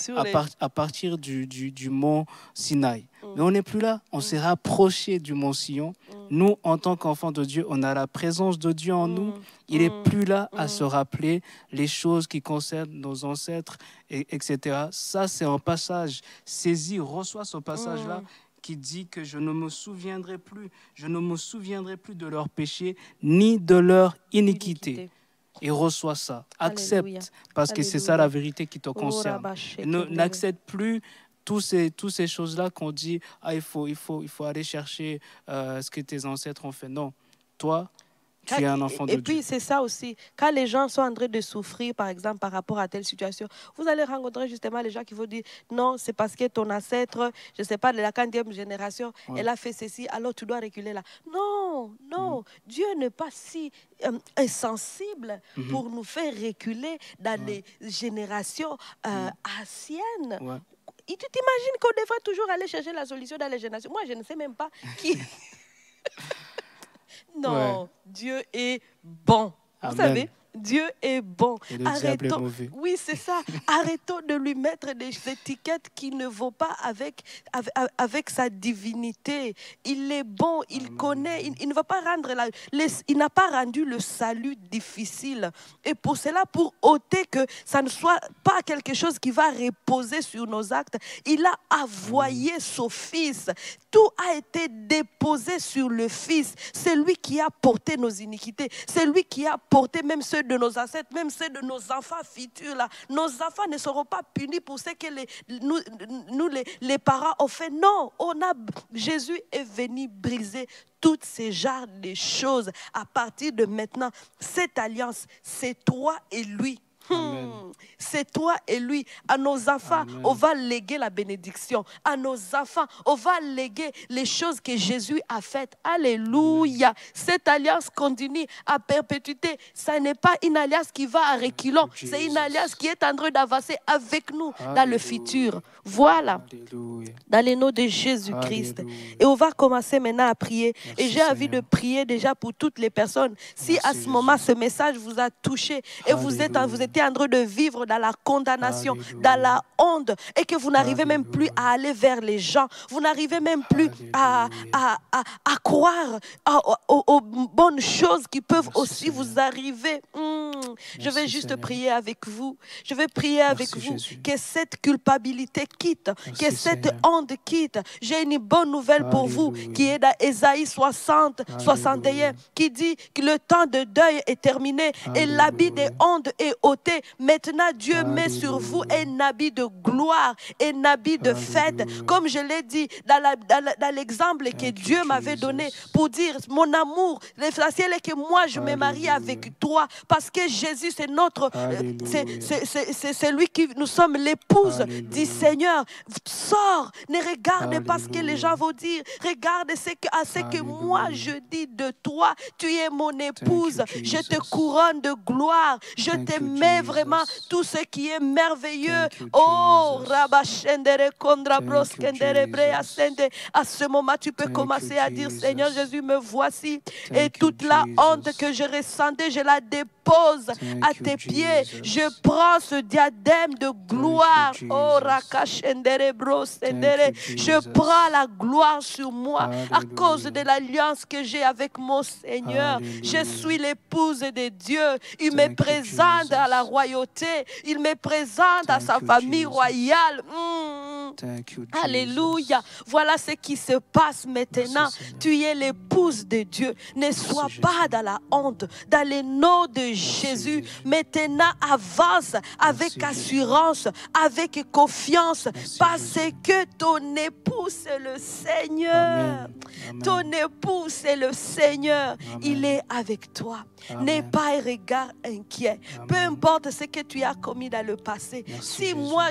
à partir du mont Sinaï. Mais on n'est plus là. On s'est rapproché du mont Sion. Nous, en tant qu'enfants de Dieu, on a la présence de Dieu en nous. Il n'est plus là à se rappeler les choses qui concernent nos ancêtres, etc. Ça, c'est un passage. Saisis, reçois ce passage-là qui dit que je ne me souviendrai plus de leurs péchés ni de leur iniquité. Et reçois ça. Accepte, Alléluia. Parce que c'est ça la vérité qui te concerne. N'accepte plus toutes ces choses-là qu'on dit il faut aller chercher ce que tes ancêtres ont fait. Non, toi, tu es un enfant de Dieu. Et puis, c'est ça aussi. Quand les gens sont en train de souffrir, par exemple, par rapport à telle situation, vous allez rencontrer justement les gens qui vont dire non, c'est parce que ton ancêtre, je ne sais pas, de la 40e génération, elle a fait ceci, alors tu dois reculer là. Non, non, Dieu n'est pas si insensible pour nous faire reculer dans les générations anciennes. Et tu t'imagines qu'on devrait toujours aller chercher la solution dans les générations. Moi, je ne sais même pas qui... Non, Dieu est bon. Amen. Vous savez, Dieu est bon. Et le diable est mauvais. Oui, c'est ça. Arrêtons de lui mettre des étiquettes qui ne vont pas avec sa divinité. Il est bon, il connaît, il ne va pas rendre il n'a pas rendu le salut difficile. Et pour cela, pour ôter que ça ne soit pas quelque chose qui va reposer sur nos actes, il a envoyé son Fils. Tout a été déposé sur le Fils. C'est lui qui a porté nos iniquités. C'est lui qui a porté même ceux de nos ancêtres, même ceux de nos enfants futurs. Là. Nos enfants ne seront pas punis pour ce que les parents ont fait. Non, Jésus est venu briser toutes ces genres de choses. À partir de maintenant, cette alliance, c'est toi et lui. C'est toi et lui. À nos enfants, Amen. On va léguer la bénédiction. À nos enfants, on va léguer les choses que Jésus a faites. Alléluia. Amen. Cette alliance continue à perpétuité. Ce n'est pas une alliance qui va à reculons. C'est une alliance qui est en train d'avancer avec nous dans le futur. Voilà. Alléluia. Dans le nom de Jésus-Christ. Et on va commencer maintenant à prier. Merci, et j'ai envie de prier déjà pour toutes les personnes. Si merci, à ce moment, ce message vous a touché et vous étiez en train de vivre dans la condamnation, Alléluia. Dans la honte, et que vous n'arrivez même plus à aller vers les gens, vous n'arrivez même plus à croire aux bonnes choses qui peuvent merci, aussi Seigneur. Vous arriver. Je vais juste Seigneur. Prier avec vous. Je vais prier merci, avec vous Jésus. Que cette culpabilité quitte, merci, que cette Seigneur. Honte quitte. J'ai une bonne nouvelle Alléluia. Pour vous qui est dans Ésaïe 60, Alléluia. 61, qui dit que le temps de deuil est terminé Alléluia. Et l'habit des hontes est ôté. Maintenant, Dieu Alléluia. Met sur vous un habit de gloire, un habit de fête. Alléluia. Comme je l'ai dit dans l'exemple que Dieu m'avait donné pour dire mon amour, l'essentiel est que moi je me marie avec toi parce que Jésus c'est notre, c'est lui qui nous sommes l'épouse du Seigneur. Sors, ne regarde pas ce que les gens vont dire, regarde ce que moi je dis de toi. Tu es mon épouse, je te couronne de gloire, je te mets vraiment tout ce qui est merveilleux. Oh, Rabashendere Kondra Broskendere Brea Sende. À ce moment, tu peux commencer à dire Seigneur Jésus, me voici. Et toute la honte que je ressentais, je la dépose à tes pieds. Je prends ce diadème de gloire. Oh, Rakashendere Brosendere. Je prends la gloire sur moi à cause de l'alliance que j'ai avec mon Seigneur. Je suis l'épouse de Dieu. Il me présente à la royauté. Il me présente à sa famille royale. Alléluia. Voilà ce qui se passe maintenant. Tu es l'épouse de Dieu. Ne sois pas dans la honte. Dans le nom de Jésus, maintenant avance avec assurance, avec confiance, parce que ton époux c'est le Seigneur. Amen. Ton époux c'est le Seigneur. Amen. Il est avec toi. N'aie pas un regard inquiet. Amen. Peu importe ce que tu as commis dans le passé. Merci, si Jésus. Moi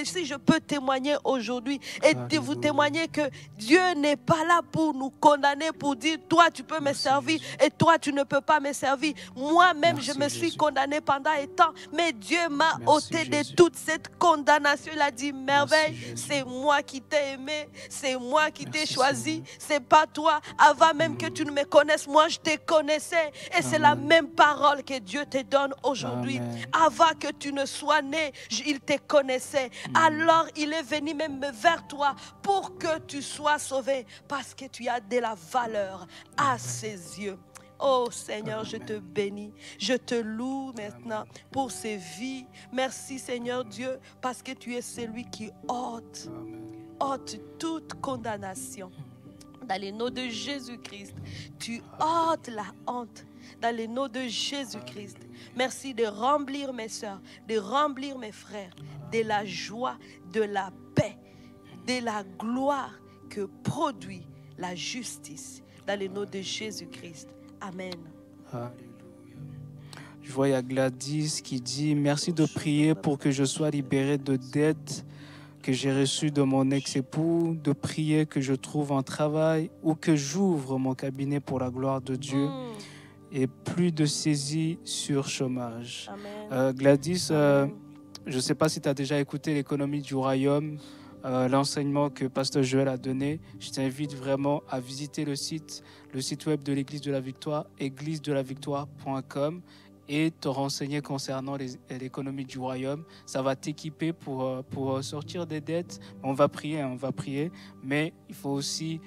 si je peux témoigner aujourd'hui et vous témoigner que Dieu n'est pas là pour nous condamner, pour dire toi tu peux me servir et toi tu ne peux pas me servir. Moi-même je me suis condamné pendant un temps, mais Dieu m'a ôté de toute cette condamnation. Il a dit merveille, c'est moi qui t'ai aimé, c'est moi qui t'ai choisi, c'est pas toi. Avant même que tu ne me connaisses, moi je te connaissais. Et c'est la même parole que Dieu te donne aujourd'hui. Avant que tu ne sois né, il te connaissait. Alors il est venu même vers toi pour que tu sois sauvé, parce que tu as de la valeur à ses yeux. Oh Seigneur, je te bénis, je te loue maintenant pour ces vies. Merci Seigneur Dieu, parce que tu es celui qui ôte toute condamnation. Dans le nom de Jésus-Christ, tu ôtes la honte. Dans le nom de Jésus-Christ, merci de remplir mes soeurs, de remplir mes frères, de la joie, de la paix, de la gloire que produit la justice. Dans le nom de Jésus-Christ. Amen. Alléluia. Je vois, il y a Gladys qui dit « Merci de prier pour que je sois libéré de dettes que j'ai reçues de mon ex-époux, de prier que je trouve un travail ou que j'ouvre mon cabinet pour la gloire de Dieu. Et plus de saisie sur chômage. » Gladys, je ne sais pas si tu as déjà écouté l'économie du royaume, l'enseignement que Pasteur Joël a donné. Je t'invite vraiment à visiter le site web de l'Église de la Victoire, églisedelavictoire.com, et te renseigner concernant l'économie du royaume. Ça va t'équiper pour sortir des dettes. On va prier, mais il faut aussi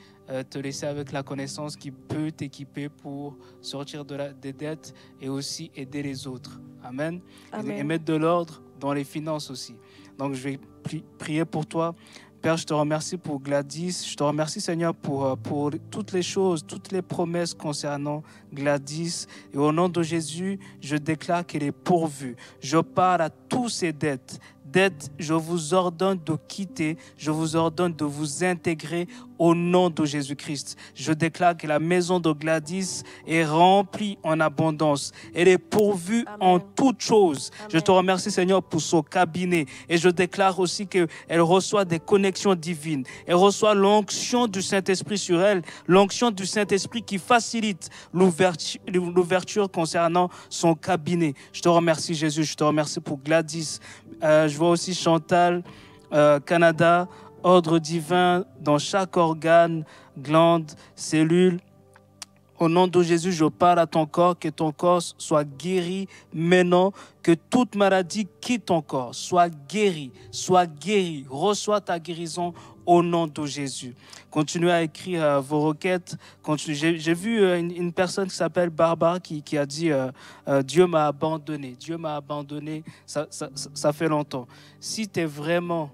te laisser avec la connaissance qui peut t'équiper pour sortir des dettes et aussi aider les autres. Amen. Et mettre de l'ordre dans les finances aussi. Donc je vais prier pour toi. Père, je te remercie pour Gladys. Je te remercie, Seigneur, pour toutes les choses, toutes les promesses concernant Gladys. Et au nom de Jésus, je déclare qu'elle est pourvue. Je parle à tous ces dettes je vous ordonne de quitter, je vous ordonne de vous intégrer au nom de Jésus-Christ. Je déclare que la maison de Gladys est remplie en abondance. Elle est pourvue en toutes choses. Amen. Je te remercie, Seigneur, pour son cabinet. Et je déclare aussi qu'elle reçoit des connexions divines. Elle reçoit l'onction du Saint-Esprit sur elle, l'onction du Saint-Esprit qui facilite l'ouverture concernant son cabinet. Je te remercie, Jésus. Je te remercie pour Gladys. Je vois aussi Chantal, Canada, ordre divin dans chaque organe, glande, cellule. Au nom de Jésus, je parle à ton corps, que ton corps soit guéri maintenant, que toute maladie quitte ton corps, soit guéri, reçois ta guérison au nom de Jésus. Continuez à écrire vos requêtes. J'ai vu une personne qui s'appelle Barbara qui a dit Dieu m'a abandonné. Dieu m'a abandonné, ça fait longtemps. Si tu es vraiment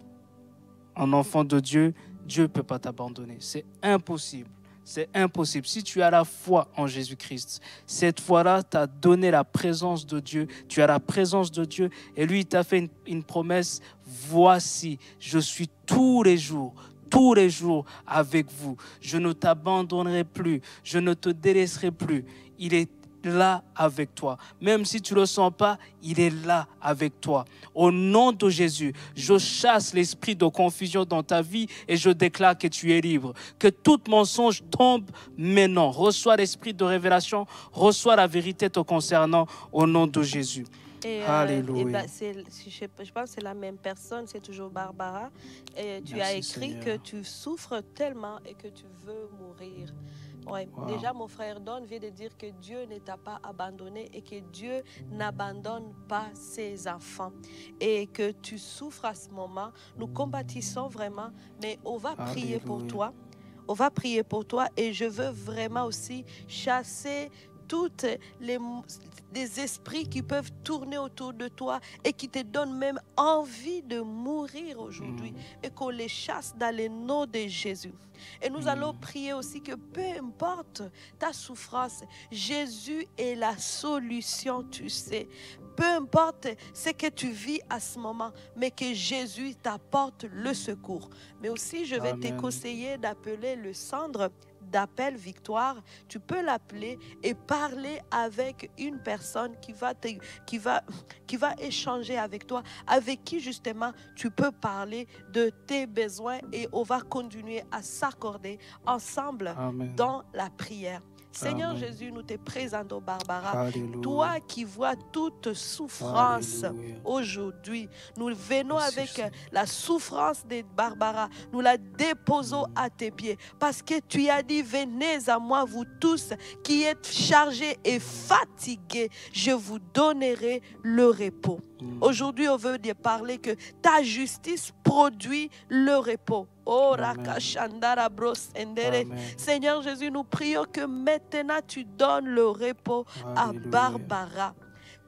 un enfant de Dieu, Dieu ne peut pas t'abandonner. C'est impossible. C'est impossible. Si tu as la foi en Jésus-Christ, cette foi-là t'a donné la présence de Dieu. Tu as la présence de Dieu et lui, il t'a fait une promesse. Voici, je suis tous les jours avec vous. Je ne t'abandonnerai plus. Je ne te délaisserai plus. Il est là avec toi. Même si tu ne le sens pas, il est là avec toi. Au nom de Jésus, je chasse l'esprit de confusion dans ta vie et je déclare que tu es libre. Que tout mensonge tombe maintenant. Reçois l'esprit de révélation, reçois la vérité te concernant au nom de Jésus. Alléluia. Je pense que c'est la même personne, c'est toujours Barbara. Et tu as écrit Seigneur. Que tu souffres tellement et que tu veux mourir. Ouais. Wow. Déjà, mon frère Don vient de dire que Dieu ne t'a pas abandonné et que Dieu n'abandonne pas ses enfants. Et que tu souffres à ce moment. Nous combattissons vraiment, mais on va prier pour toi. On va prier pour toi et je veux vraiment aussi chasser toutes les esprits qui peuvent tourner autour de toi et qui te donnent même envie de mourir aujourd'hui et qu'on les chasse dans le nom de Jésus. Et nous allons prier aussi que peu importe ta souffrance, Jésus est la solution, tu sais. Peu importe ce que tu vis à ce moment, mais que Jésus t'apporte le secours. Mais aussi, je vais te conseiller d'appeler le centre d'appel Victoire. Tu peux l'appeler et parler avec une personne qui va échanger avec toi, avec qui justement tu peux parler de tes besoins et on va continuer à s'accorder ensemble dans la prière. Seigneur Jésus, nous te présentons Barbara. Alléluia. Toi qui vois toute souffrance aujourd'hui, nous venons avec la souffrance de Barbara. Nous la déposons à tes pieds parce que tu as dit, venez à moi vous tous qui êtes chargés et fatigués, je vous donnerai le repos. Aujourd'hui, on veut dire parler que ta justice produit le repos. Oh, Rakashandara Bros Endere. Seigneur Jésus, nous prions que maintenant tu donnes le repos à Barbara.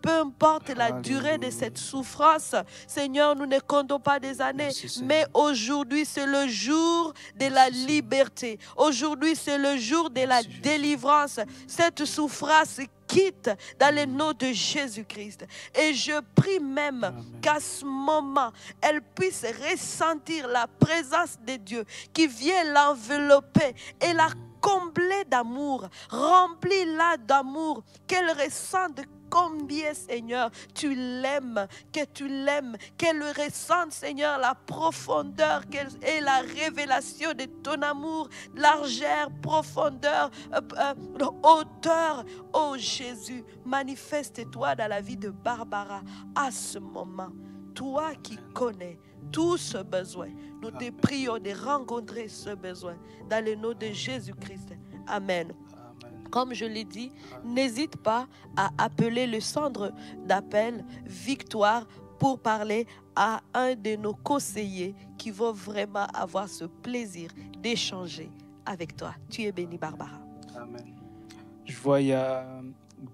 Peu importe la durée de cette souffrance, Seigneur, nous ne comptons pas des années, mais aujourd'hui, c'est le jour de la liberté. Aujourd'hui, c'est le jour de la délivrance. Cette souffrance quitte dans le nom de Jésus-Christ. Et je prie même qu'à ce moment, elle puisse ressentir la présence de Dieu qui vient l'envelopper et la combler d'amour. Remplis-la d'amour, qu'elle ressente combien, Seigneur, tu l'aimes, qu'elle ressente, Seigneur, la profondeur et la révélation de ton amour, largeur, profondeur, hauteur. Oh Jésus, manifeste-toi dans la vie de Barbara à ce moment. Toi qui connais tout ce besoin, nous te prions de rencontrer ce besoin dans le nom de Jésus-Christ. Amen. Comme je l'ai dit, n'hésite pas à appeler le centre d'appel Victoire pour parler à un de nos conseillers qui va vraiment avoir ce plaisir d'échanger avec toi. Tu es bénie, Barbara. Amen. Je vois, il y a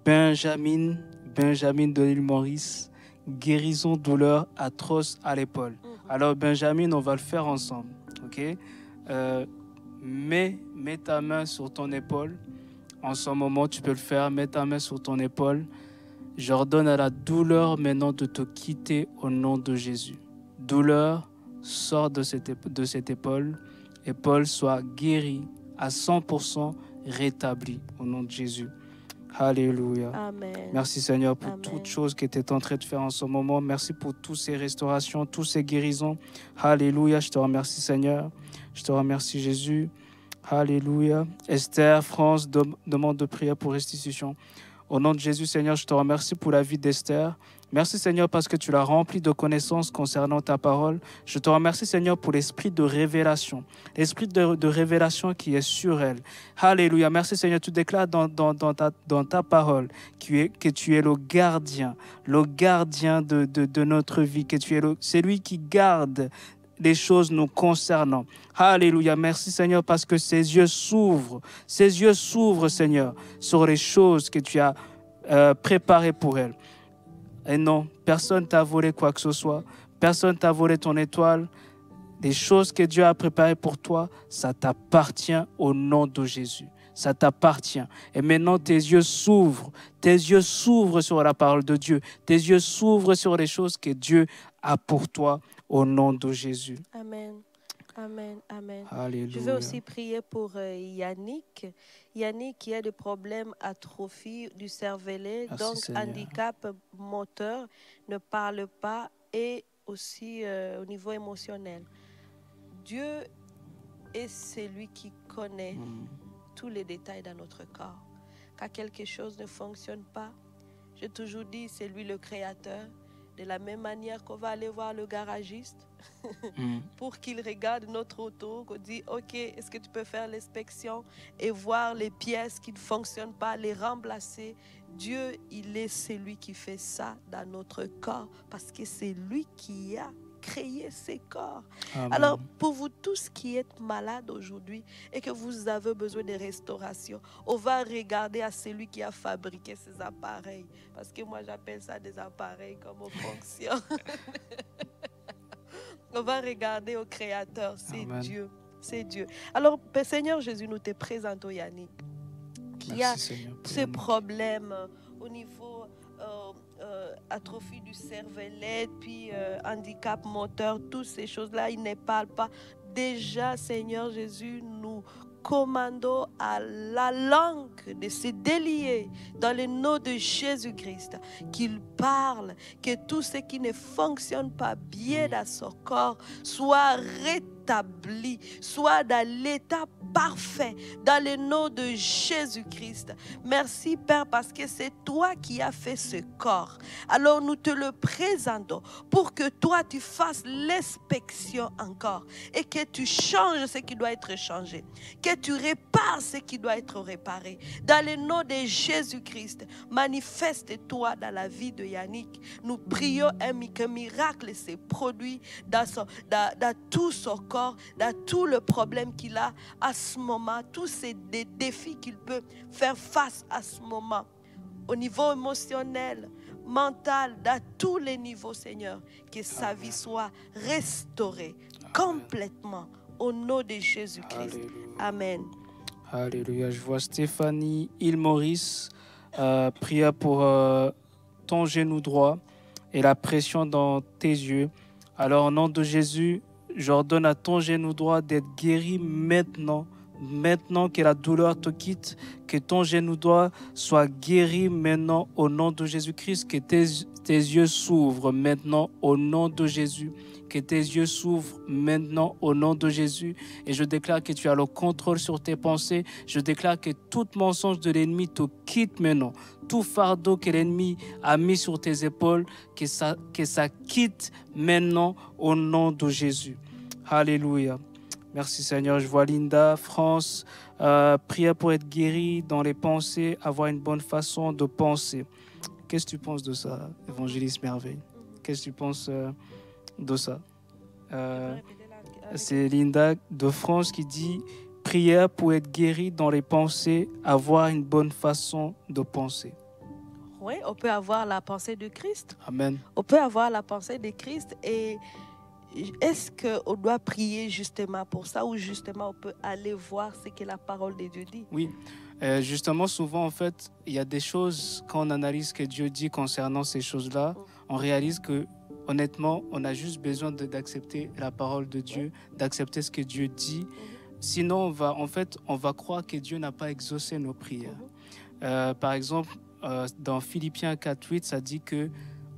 Benjamin de l'île Maurice, guérison, douleur atroce à l'épaule. Alors Benjamin, on va le faire ensemble. Ok? Mets ta main sur ton épaule. En ce moment, tu peux le faire. Mets ta main sur ton épaule. J'ordonne à la douleur maintenant de te quitter au nom de Jésus. douleur sorte de cette épaule et Paul soit guéri à 100% rétabli au nom de Jésus. Alléluia. Amen. Merci Seigneur pour Amen. toutes choses que tu es en train de faire en ce moment. Merci pour toutes ces restaurations, toutes ces guérisons. Alléluia. Je te remercie Seigneur. Je te remercie Jésus. Alléluia. Esther, France, demande de prière pour restitution. Au nom de Jésus Seigneur, je te remercie pour la vie d'Esther. Merci Seigneur parce que tu l'as rempli de connaissances concernant ta parole. Je te remercie Seigneur pour l'esprit de révélation. L'esprit de révélation qui est sur elle. Alléluia. Merci Seigneur. Tu déclares dans ta parole que tu es le gardien de notre vie, que tu es celui qui garde les choses nous concernant. Alléluia. Merci Seigneur parce que ses yeux s'ouvrent Seigneur sur les choses que tu as préparées pour elle. Et non, personne t'a volé quoi que ce soit. Personne t'a volé ton étoile. Les choses que Dieu a préparées pour toi, ça t'appartient au nom de Jésus. Ça t'appartient. Et maintenant, tes yeux s'ouvrent. Tes yeux s'ouvrent sur la parole de Dieu. Tes yeux s'ouvrent sur les choses que Dieu a pour toi au nom de Jésus. Amen. Amen, amen. Alléluia. Je vais aussi prier pour Yannick. Yannick qui a des problèmes atrophie du cervelet, Merci, donc Seigneur. handicap moteur, ne parle pas et aussi au niveau émotionnel. Dieu est celui qui connaît tous les détails dans notre corps. Quand quelque chose ne fonctionne pas, j'ai toujours dit c'est lui le créateur. De la même manière qu'on va aller voir le garagiste pour qu'il regarde notre auto, qu'on dit ok, est-ce que tu peux faire l'inspection et voir les pièces qui ne fonctionnent pas, les remplacer. Dieu, il est celui qui fait ça dans notre corps parce que c'est lui qui a créé ces corps. Amen. Alors, pour vous tous qui êtes malades aujourd'hui et que vous avez besoin de restauration, on va regarder à celui qui a fabriqué ces appareils. Parce que moi, j'appelle ça des appareils comme on fonctionne. On va regarder au Créateur, c'est Amen. Dieu. C'est Dieu. Alors, Seigneur Jésus, nous te présentons Yannick, qui a Seigneur, pour ces Yannick. problèmes au niveau atrophie du cervelet, puis handicap moteur, toutes ces choses-là, il ne parle pas. Déjà, Seigneur Jésus, nous commandons à la langue de se délier dans le nom de Jésus-Christ, qu'il parle, que tout ce qui ne fonctionne pas bien dans son corps soit rétabli, soit dans l'état parfait, dans le nom de Jésus-Christ. Merci Père parce que c'est toi qui as fait ce corps. Alors nous te le présentons pour que toi tu fasses l'inspection encore et que tu changes ce qui doit être changé, que tu répares ce qui doit être réparé. Dans le nom de Jésus-Christ, manifeste-toi dans la vie de Yannick. Nous prions qu'un miracle se produit dans tout son corps, dans tout le problème qu'il a à ce moment, tous ces défis qu'il peut faire face à ce moment, au niveau émotionnel, mental, dans tous les niveaux, Seigneur, que sa vie soit restaurée complètement au nom de Jésus-Christ. Amen. Alléluia. Je vois Stéphanie Maurice prier pour ton genou droit et la pression dans tes yeux. Alors, au nom de Jésus, j'ordonne à ton genou droit d'être guéri maintenant. Maintenant que la douleur te quitte, que ton genou droit soit guéri maintenant au nom de Jésus-Christ, que tes yeux s'ouvrent maintenant au nom de Jésus, que tes yeux s'ouvrent maintenant au nom de Jésus. Et je déclare que tu as le contrôle sur tes pensées. Je déclare que tout mensonge de l'ennemi te quitte maintenant. Tout fardeau que l'ennemi a mis sur tes épaules, que ça quitte maintenant au nom de Jésus. Alléluia. Merci Seigneur. Je vois Linda, France, prière pour être guérie dans les pensées, avoir une bonne façon de penser. Qu'est-ce que tu penses de ça, Évangéliste Merveille? Qu'est-ce que tu penses de ça? C'est Linda de France qui dit prière pour être guérie dans les pensées, avoir une bonne façon de penser. Oui, on peut avoir la pensée de Christ. Amen. On peut avoir la pensée de Christ et est-ce qu'on doit prier justement pour ça ou justement on peut aller voir ce que la parole de Dieu dit? Oui, justement souvent en fait, il y a des choses quand on analyse ce que Dieu dit concernant ces choses-là, on réalise que honnêtement, on a juste besoin d'accepter la parole de Dieu, d'accepter ce que Dieu dit. Sinon, on va croire que Dieu n'a pas exaucé nos prières. Par exemple, dans Philippiens 4:8, ça dit que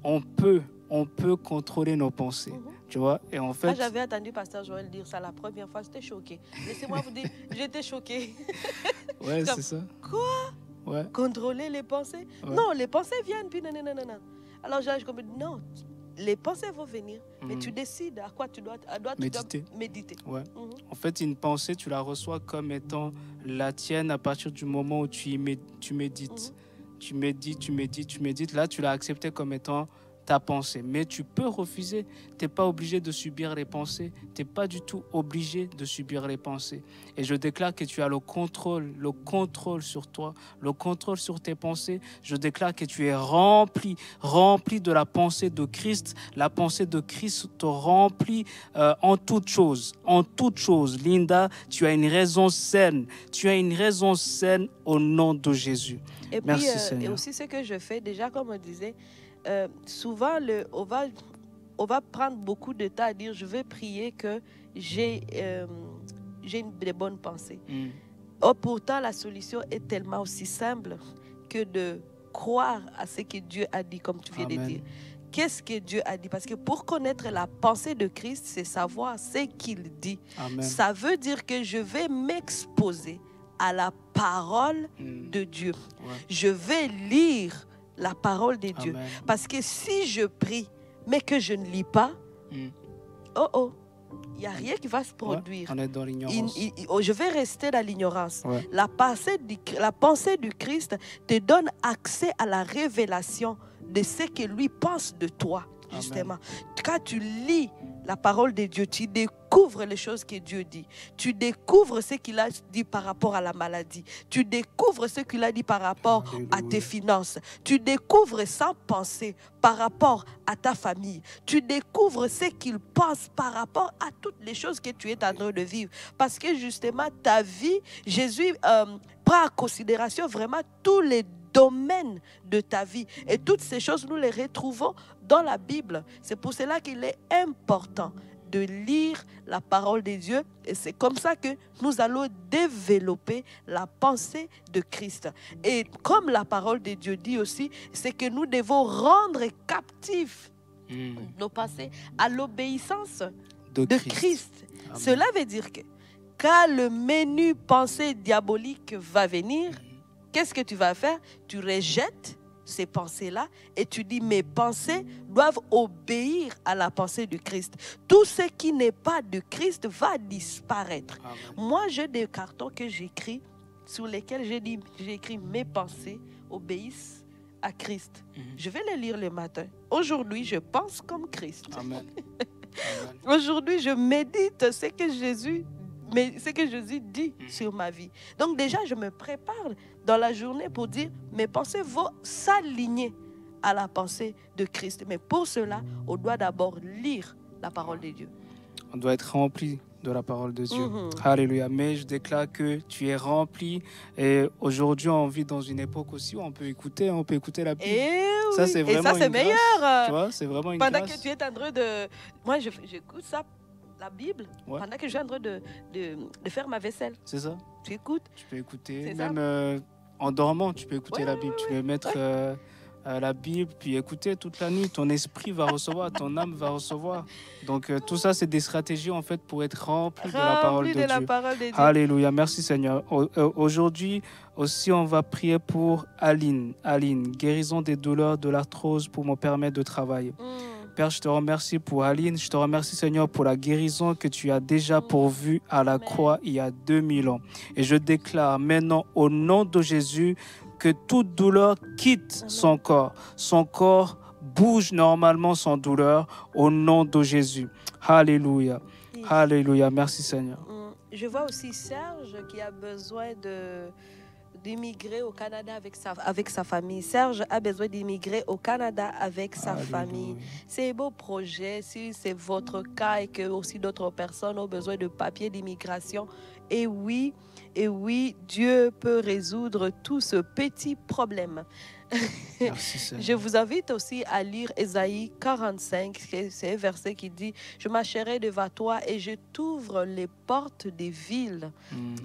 on peut contrôler nos pensées. Tu vois? Et en fait, j'avais entendu Pasteur Joël dire ça la première fois, j'étais choquée. Laissez-moi vous dire, j'étais choquée. Ouais, c'est ça. Quoi? Ouais. Contrôler les pensées? Ouais. Non, les pensées viennent, puis non. Alors, j'ai comme non, les pensées vont venir, mais tu décides à quoi tu dois méditer. Ouais. En fait, une pensée, tu la reçois comme étant la tienne à partir du moment où tu médites. Tu médites. Là, tu l'as acceptée comme étant ta pensée. Mais tu peux refuser. Tu n'es pas obligé de subir les pensées. Tu n'es pas du tout obligé de subir les pensées. Et je déclare que tu as le contrôle sur toi, le contrôle sur tes pensées. Je déclare que tu es rempli de la pensée de Christ. La pensée de Christ te remplit en toutes choses. En toutes choses. Linda, tu as une raison saine. Tu as une raison saine au nom de Jésus. Et merci, puis, Seigneur. Et aussi ce que je fais, déjà comme on disait, souvent on va prendre beaucoup de temps à dire je vais prier que j'ai des bonnes pensées. Or, pourtant, la solution est tellement aussi simple que de croire à ce que Dieu a dit, comme tu viens de dire. Qu'est-ce que Dieu a dit? Parce que pour connaître la pensée de Christ, c'est savoir ce qu'il dit. Amen. Ça veut dire que je vais m'exposer à la parole de Dieu. Ouais. Je vais lire la parole de Dieu. Amen. Parce que si je prie, mais que je ne lis pas, il n'y a rien qui va se produire. Ouais, on est dans l'ignorance. Je vais rester dans l'ignorance. Ouais. La pensée du Christ te donne accès à la révélation de ce que lui pense de toi, justement. Amen. Quand tu lis la parole de Dieu, tu découvres les choses que Dieu dit. Tu découvres ce qu'il a dit par rapport à la maladie. Tu découvres ce qu'il a dit par rapport à tes finances. Tu découvres sa pensée par rapport à ta famille. Tu découvres ce qu'il pense par rapport à toutes les choses que tu es en train de vivre. Parce que justement, ta vie, Jésus prend en considération vraiment tous les domaines de ta vie. Et toutes ces choses, nous les retrouvons dans la Bible. C'est pour cela qu'il est important de lire la parole de Dieu. Et c'est comme ça que nous allons développer la pensée de Christ. Et comme la parole de Dieu dit aussi, c'est que nous devons rendre captifs nos pensées à l'obéissance de Christ. Cela veut dire que quand le menu pensée diabolique va venir, qu'est-ce que tu vas faire? Tu rejettes ces pensées-là et tu dis mes pensées doivent obéir à la pensée de Christ. Tout ce qui n'est pas de Christ va disparaître. Amen. Moi, j'ai des cartons que j'écris sur lesquels j'ai écrit mes pensées obéissent à Christ. Je vais les lire le matin. Aujourd'hui, je pense comme Christ. Amen. Aujourd'hui, je médite ce que Jésus dit sur ma vie. Donc déjà, je me prépare dans la journée pour dire mes pensées vont s'aligner à la pensée de Christ. Mais pour cela, on doit d'abord lire la parole de Dieu. On doit être rempli de la parole de Dieu. Alléluia. Mais je déclare que tu es rempli. Et aujourd'hui, on vit dans une époque aussi où on peut écouter la Bible. Ça, c'est vraiment ça, c'est meilleur. Tu vois, c'est vraiment une Pendant grâce. que tu es en train de... Moi, j'écoute ça, la Bible, pendant que je suis en train de faire ma vaisselle. C'est ça. Tu écoutes. Tu peux écouter. Même en dormant, tu peux écouter la Bible. Tu peux mettre la Bible, puis écouter toute la nuit. Ton esprit va recevoir, ton âme va recevoir. Donc, tout ça, c'est des stratégies, en fait, pour être rempli de la parole de Dieu. Alléluia. Merci, Seigneur. Aujourd'hui, aussi, on va prier pour Aline. Aline, guérison des douleurs de l'arthrose pour me permettre de travailler. Père, je te remercie pour Aline. Je te remercie, Seigneur, pour la guérison que tu as déjà pourvue à la croix il y a 2000 ans. Et je déclare maintenant, au nom de Jésus, que toute douleur quitte son corps. Son corps bouge normalement sans douleur au nom de Jésus. Alléluia. Alléluia. Merci, Seigneur. Je vois aussi Serge qui a besoin d'immigrer au Canada avec sa famille. Serge a besoin d'immigrer au Canada avec sa famille. C'est un beau projet. Si c'est votre cas et que aussi d'autres personnes ont besoin de papiers d'immigration, et oui, Dieu peut résoudre tout ce petit problème. Merci, Seigneur. Je vous invite aussi à lire Ésaïe 45, c'est un verset qui dit « Je marcherai devant toi et je t'ouvre les portes des villes ».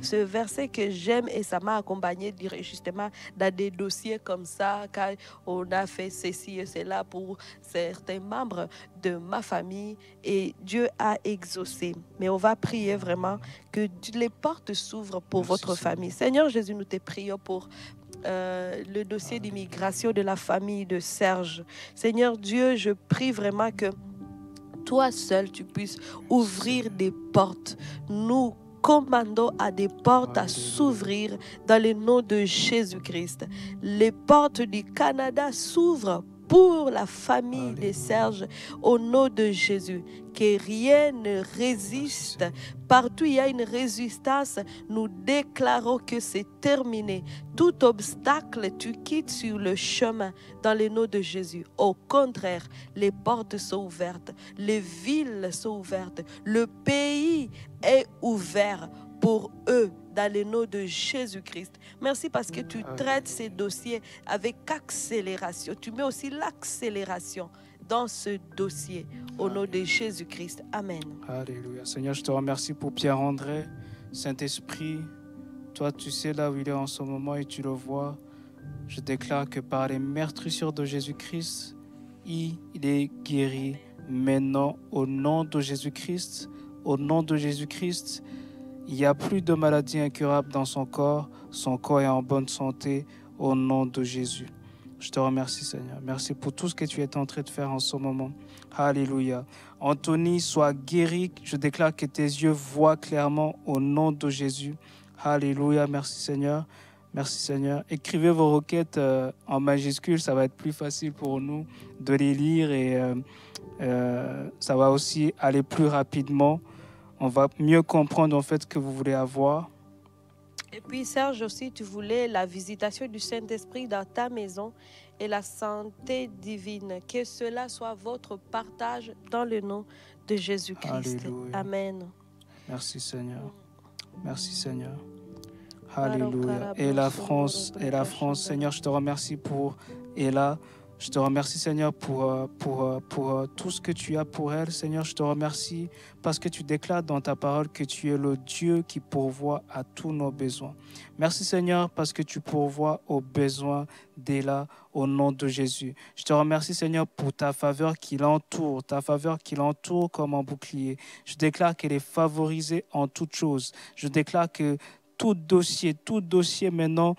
Ce verset que j'aime et ça m'a accompagné justement dans des dossiers comme ça, quand on a fait ceci et cela pour certains membres de ma famille et Dieu a exaucé. Mais on va prier vraiment que les portes s'ouvrent pour votre famille. Seigneur Jésus, nous te prions pour le dossier d'immigration de la famille de Serge. Seigneur Dieu, je prie vraiment que toi seul, tu puisses ouvrir des portes. Nous commandons à des portes à s'ouvrir dans le nom de Jésus-Christ. Les portes du Canada s'ouvrent pour la famille de Serge au nom de Jésus. Que rien ne résiste. Partout il y a une résistance, nous déclarons que c'est terminé. Tout obstacle, tu quittes sur le chemin dans le nom de Jésus. Au contraire, les portes sont ouvertes, les villes sont ouvertes, le pays est ouvert pour eux dans le nom de Jésus-Christ. Merci parce que tu traites ces dossiers avec accélération. Tu mets aussi l'accélération dans ce dossier au nom de Jésus-Christ. Amen. Alléluia. Seigneur, je te remercie pour Pierre-André. Saint-Esprit, toi, tu sais là où il est en ce moment et tu le vois. Je déclare que par les meurtrissures de Jésus-Christ, il est guéri maintenant au nom de Jésus-Christ. Au nom de Jésus-Christ, il n'y a plus de maladie incurable dans son corps. Son corps est en bonne santé au nom de Jésus. Je te remercie, Seigneur. Merci pour tout ce que tu es en train de faire en ce moment. Alléluia. Anthony, sois guéri. Je déclare que tes yeux voient clairement au nom de Jésus. Alléluia. Merci, Seigneur. Merci, Seigneur. Écrivez vos requêtes en majuscules. Ça va être plus facile pour nous de les lire et ça va aussi aller plus rapidement. On va mieux comprendre en fait ce que vous voulez avoir. Et puis Serge aussi, tu voulais la visitation du Saint-Esprit dans ta maison et la santé divine. Que cela soit votre partage dans le nom de Jésus-Christ. Alléluia. Amen. Merci Seigneur. Merci Seigneur. Alléluia. Et la France, Seigneur, je te remercie pour Ella. Je te remercie, Seigneur, pour tout ce que tu as pour elle. Seigneur, je te remercie parce que tu déclares dans ta parole que tu es le Dieu qui pourvoit à tous nos besoins. Merci, Seigneur, parce que tu pourvois aux besoins d'Ella au nom de Jésus. Je te remercie, Seigneur, pour ta faveur qui l'entoure, comme un bouclier. Je déclare qu'elle est favorisée en toutes choses. Je déclare que tout dossier maintenant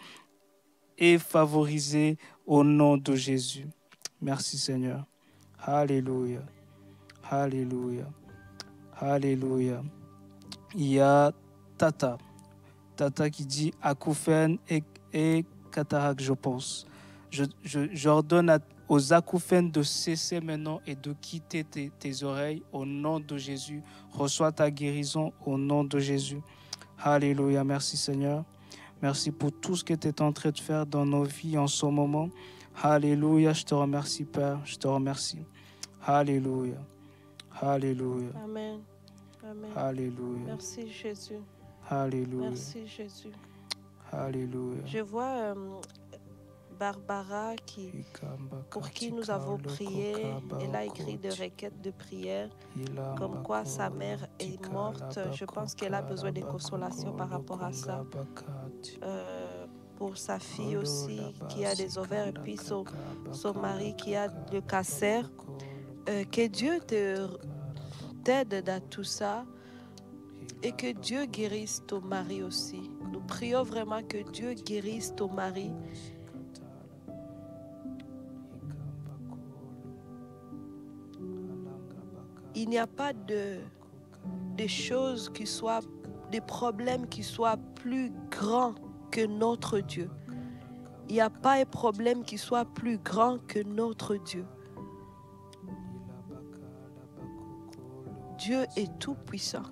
est favorisé au nom de Jésus. Merci Seigneur. Alléluia. Alléluia. Alléluia. Il y a Tata qui dit acouphènes et cataracte, je pense. J'ordonne aux acouphènes de cesser maintenant et de quitter tes oreilles au nom de Jésus. Reçois ta guérison au nom de Jésus. Alléluia. Merci Seigneur. Merci pour tout ce que tu es en train de faire dans nos vies en ce moment. Alléluia. Je te remercie, Père. Je te remercie. Alléluia. Alléluia. Amen. Amen. Alléluia. Merci Jésus. Alléluia. Merci Jésus. Alléluia. Je vois Barbara pour qui nous avons prié. Elle a écrit des requêtes de prière comme quoi sa mère est morte. Je pense qu'elle a besoin de consolation par rapport à ça. Pour sa fille aussi qui a des ovaires et puis son mari qui a le cancer. Que Dieu t'aide dans tout ça et que Dieu guérisse ton mari aussi. Nous prions vraiment que Dieu guérisse ton mari. Il n'y a pas de choses qui soient, des problèmes qui soient plus grands que notre Dieu. Il n'y a pas un problème qui soit plus grand que notre Dieu. Dieu est tout puissant.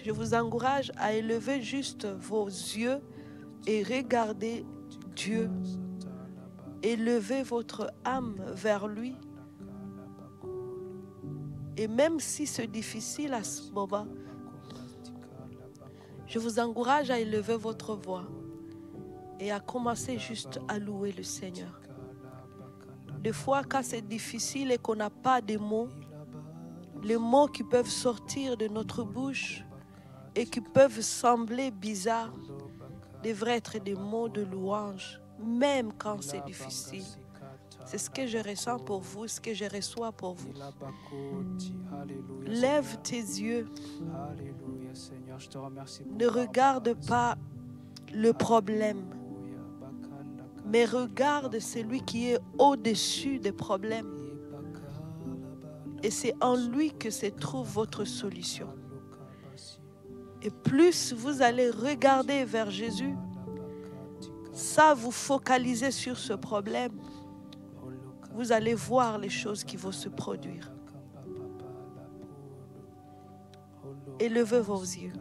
Je vous encourage à élever juste vos yeux et regarder Dieu. Élevez votre âme vers lui. Et même si c'est difficile à ce moment, je vous encourage à élever votre voix et à commencer juste à louer le Seigneur. Des fois, quand c'est difficile et qu'on n'a pas de mots, les mots qui peuvent sortir de notre bouche et qui peuvent sembler bizarres devraient être des mots de louange, même quand c'est difficile. C'est ce que je ressens pour vous, ce que je reçois pour vous. Lève tes yeux. Ne regarde pas le problème, mais regarde celui qui est au-dessus des problèmes. Et c'est en lui que se trouve votre solution. Et plus vous allez regarder vers Jésus, ça vous focaliser sur ce problème, vous allez voir les choses qui vont se produire. Et levez vos yeux.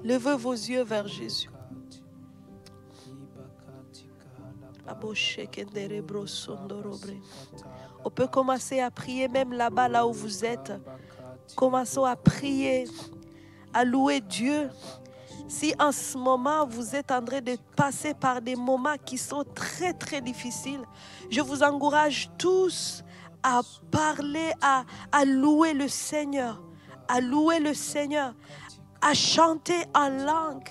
Levez vos yeux vers Jésus. On peut commencer à prier même là-bas, là où vous êtes. Commençons à prier, à louer Dieu. Si en ce moment, vous êtes en train de passer par des moments qui sont très, très difficiles, je vous encourage tous à parler, à louer le Seigneur, à louer le Seigneur, à chanter en langue,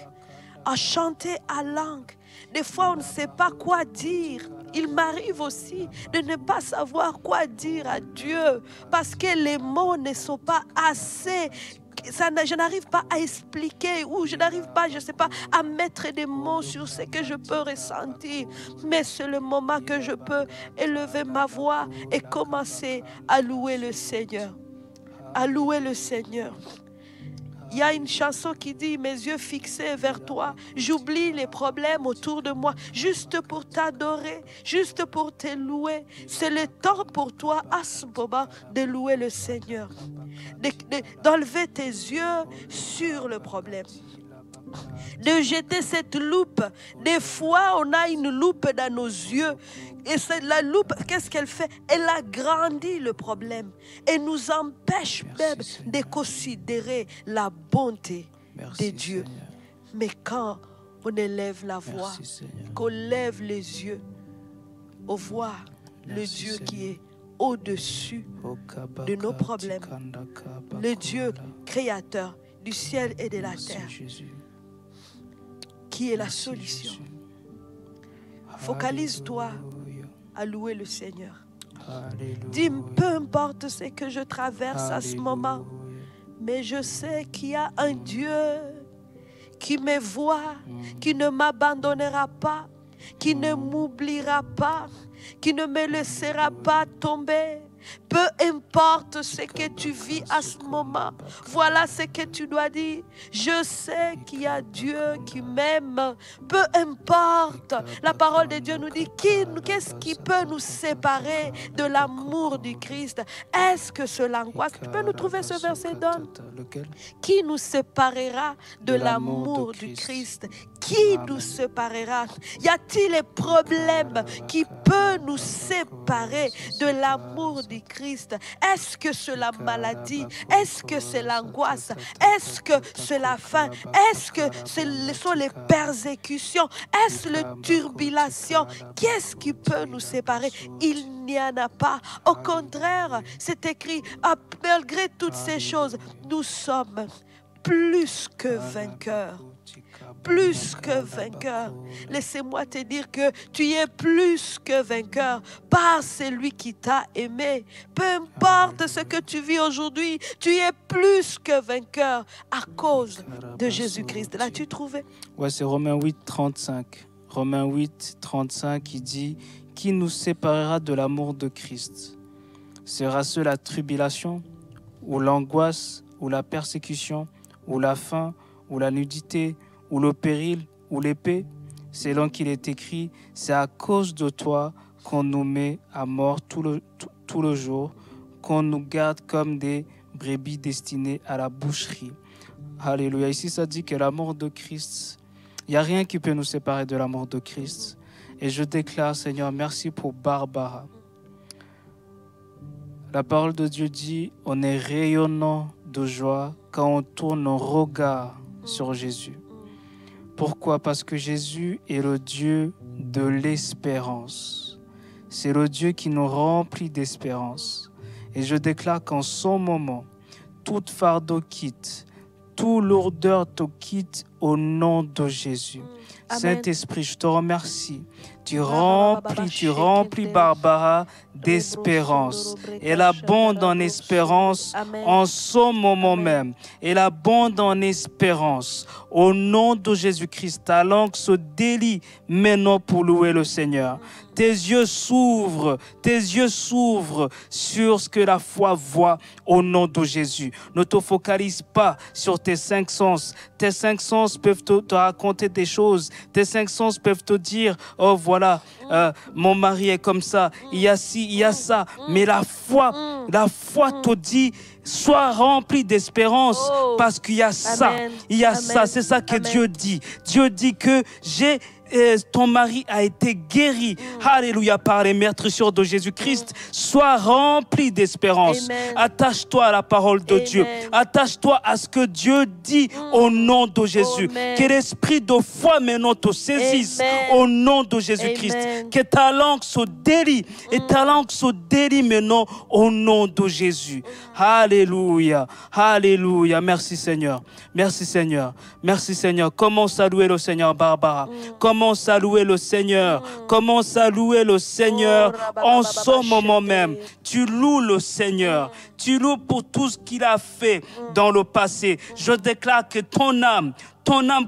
à chanter en langue. Des fois, on ne sait pas quoi dire. Il m'arrive aussi de ne pas savoir quoi dire à Dieu parce que les mots ne sont pas assez. Je n'arrive pas à expliquer ou je n'arrive pas, je ne sais pas, à mettre des mots sur ce que je peux ressentir. Mais c'est le moment que je peux élever ma voix et commencer à louer le Seigneur. À louer le Seigneur. Il y a une chanson qui dit « Mes yeux fixés vers toi, j'oublie les problèmes autour de moi, juste pour t'adorer, juste pour te louer. » C'est le temps pour toi, à ce moment, de louer le Seigneur, d'enlever tes yeux sur le problème, de jeter cette loupe. Des fois, on a une loupe dans nos yeux. Et la loupe, qu'est-ce qu'elle fait? Elle agrandit le problème et nous empêche même de considérer la bonté de Dieu. Seigneur. Mais quand on élève la voix, qu'on lève les yeux, on voit le Dieu qui est au-dessus de nos problèmes, le Dieu créateur du ciel et de la terre, qui est la solution. Focalise-toi à louer le Seigneur. Dis, peu importe ce que je traverse à ce moment, mais je sais qu'il y a un Dieu qui me voit, qui ne m'abandonnera pas, qui ne m'oubliera pas, qui ne me laissera pas tomber. Peu importe ce que tu vis à ce moment, voilà ce que tu dois dire. Je sais qu'il y a Dieu qui m'aime. Peu importe. La parole de Dieu nous dit qu'est-ce qui peut nous séparer de l'amour du Christ? Est-ce que c'est l'angoisse? Tu peux nous trouver ce verset, Don? Qui nous séparera de l'amour du Christ? Qui nous séparera? Y a-t-il des problèmes qui peuvent nous séparer de l'amour du Christ? Est-ce que c'est la maladie? Est-ce que c'est l'angoisse? Est-ce que c'est la faim? Est-ce que ce sont les persécutions? Est-ce les tribulations? Qu'est-ce qui peut nous séparer? Il n'y en a pas. Au contraire, c'est écrit, malgré toutes ces choses, nous sommes plus que vainqueurs. Plus que vainqueur. Laissez-moi te dire que tu es plus que vainqueur par celui qui t'a aimé. Peu importe ce que tu vis aujourd'hui, tu es plus que vainqueur à cause de Jésus-Christ. L'as-tu trouvé? Ouais, c'est Romains 8, 35. Romains 8, 35 qui dit « Qui nous séparera de l'amour de Christ? Sera-ce la tribulation, ou l'angoisse, ou la persécution, ou la faim, ou la nudité, ou le péril, ou l'épée, selon qu'il est écrit, c'est à cause de toi qu'on nous met à mort tout le jour, qu'on nous garde comme des brebis destinées à la boucherie. » Alléluia. Ici, ça dit que l'amour de Christ, il n'y a rien qui peut nous séparer de l'amour de Christ. Et je déclare, Seigneur, merci pour Barbara. La parole de Dieu dit, on est rayonnant de joie quand on tourne nos regards sur Jésus. Pourquoi? Parce que Jésus est le Dieu de l'espérance. C'est le Dieu qui nous remplit d'espérance. Et je déclare qu'en ce moment, tout fardeau quitte, toute lourdeur te quitte au nom de Jésus. Saint-Esprit, je te remercie. Tu remplis Barbara d'espérance. Elle abonde en espérance en ce moment même. Elle abonde en espérance. Au nom de Jésus-Christ, ta langue se délie maintenant pour louer le Seigneur. Tes yeux s'ouvrent sur ce que la foi voit au nom de Jésus. Ne te focalise pas sur tes 5 sens. Tes 5 sens peuvent te raconter des choses. Tes 5 sens peuvent te dire, oh voilà, mon mari est comme ça, il y a ci, il y a ça. Mais la foi te dit, sois rempli d'espérance parce qu'il y a ça. Il y a ça, c'est ça que Dieu dit. Dieu dit que ton mari a été guéri. Alléluia, par les meurtrissures de Jésus-Christ. Sois rempli d'espérance. Attache-toi à la parole de Dieu. Attache-toi à ce que Dieu dit au nom de Jésus. Que l'esprit de foi maintenant te saisisse au nom de Jésus-Christ. Que ta langue se délie et ta langue se délie maintenant au nom de Jésus. Alléluia. Alléluia. Merci Seigneur. Merci Seigneur. Merci Seigneur. Commence à louer le Seigneur, Barbara. Commence à louer le Seigneur. Commence à louer le Seigneur en ce moment même. Tu loues le Seigneur. Tu loues pour tout ce qu'il a fait dans le passé. Je déclare que ton âme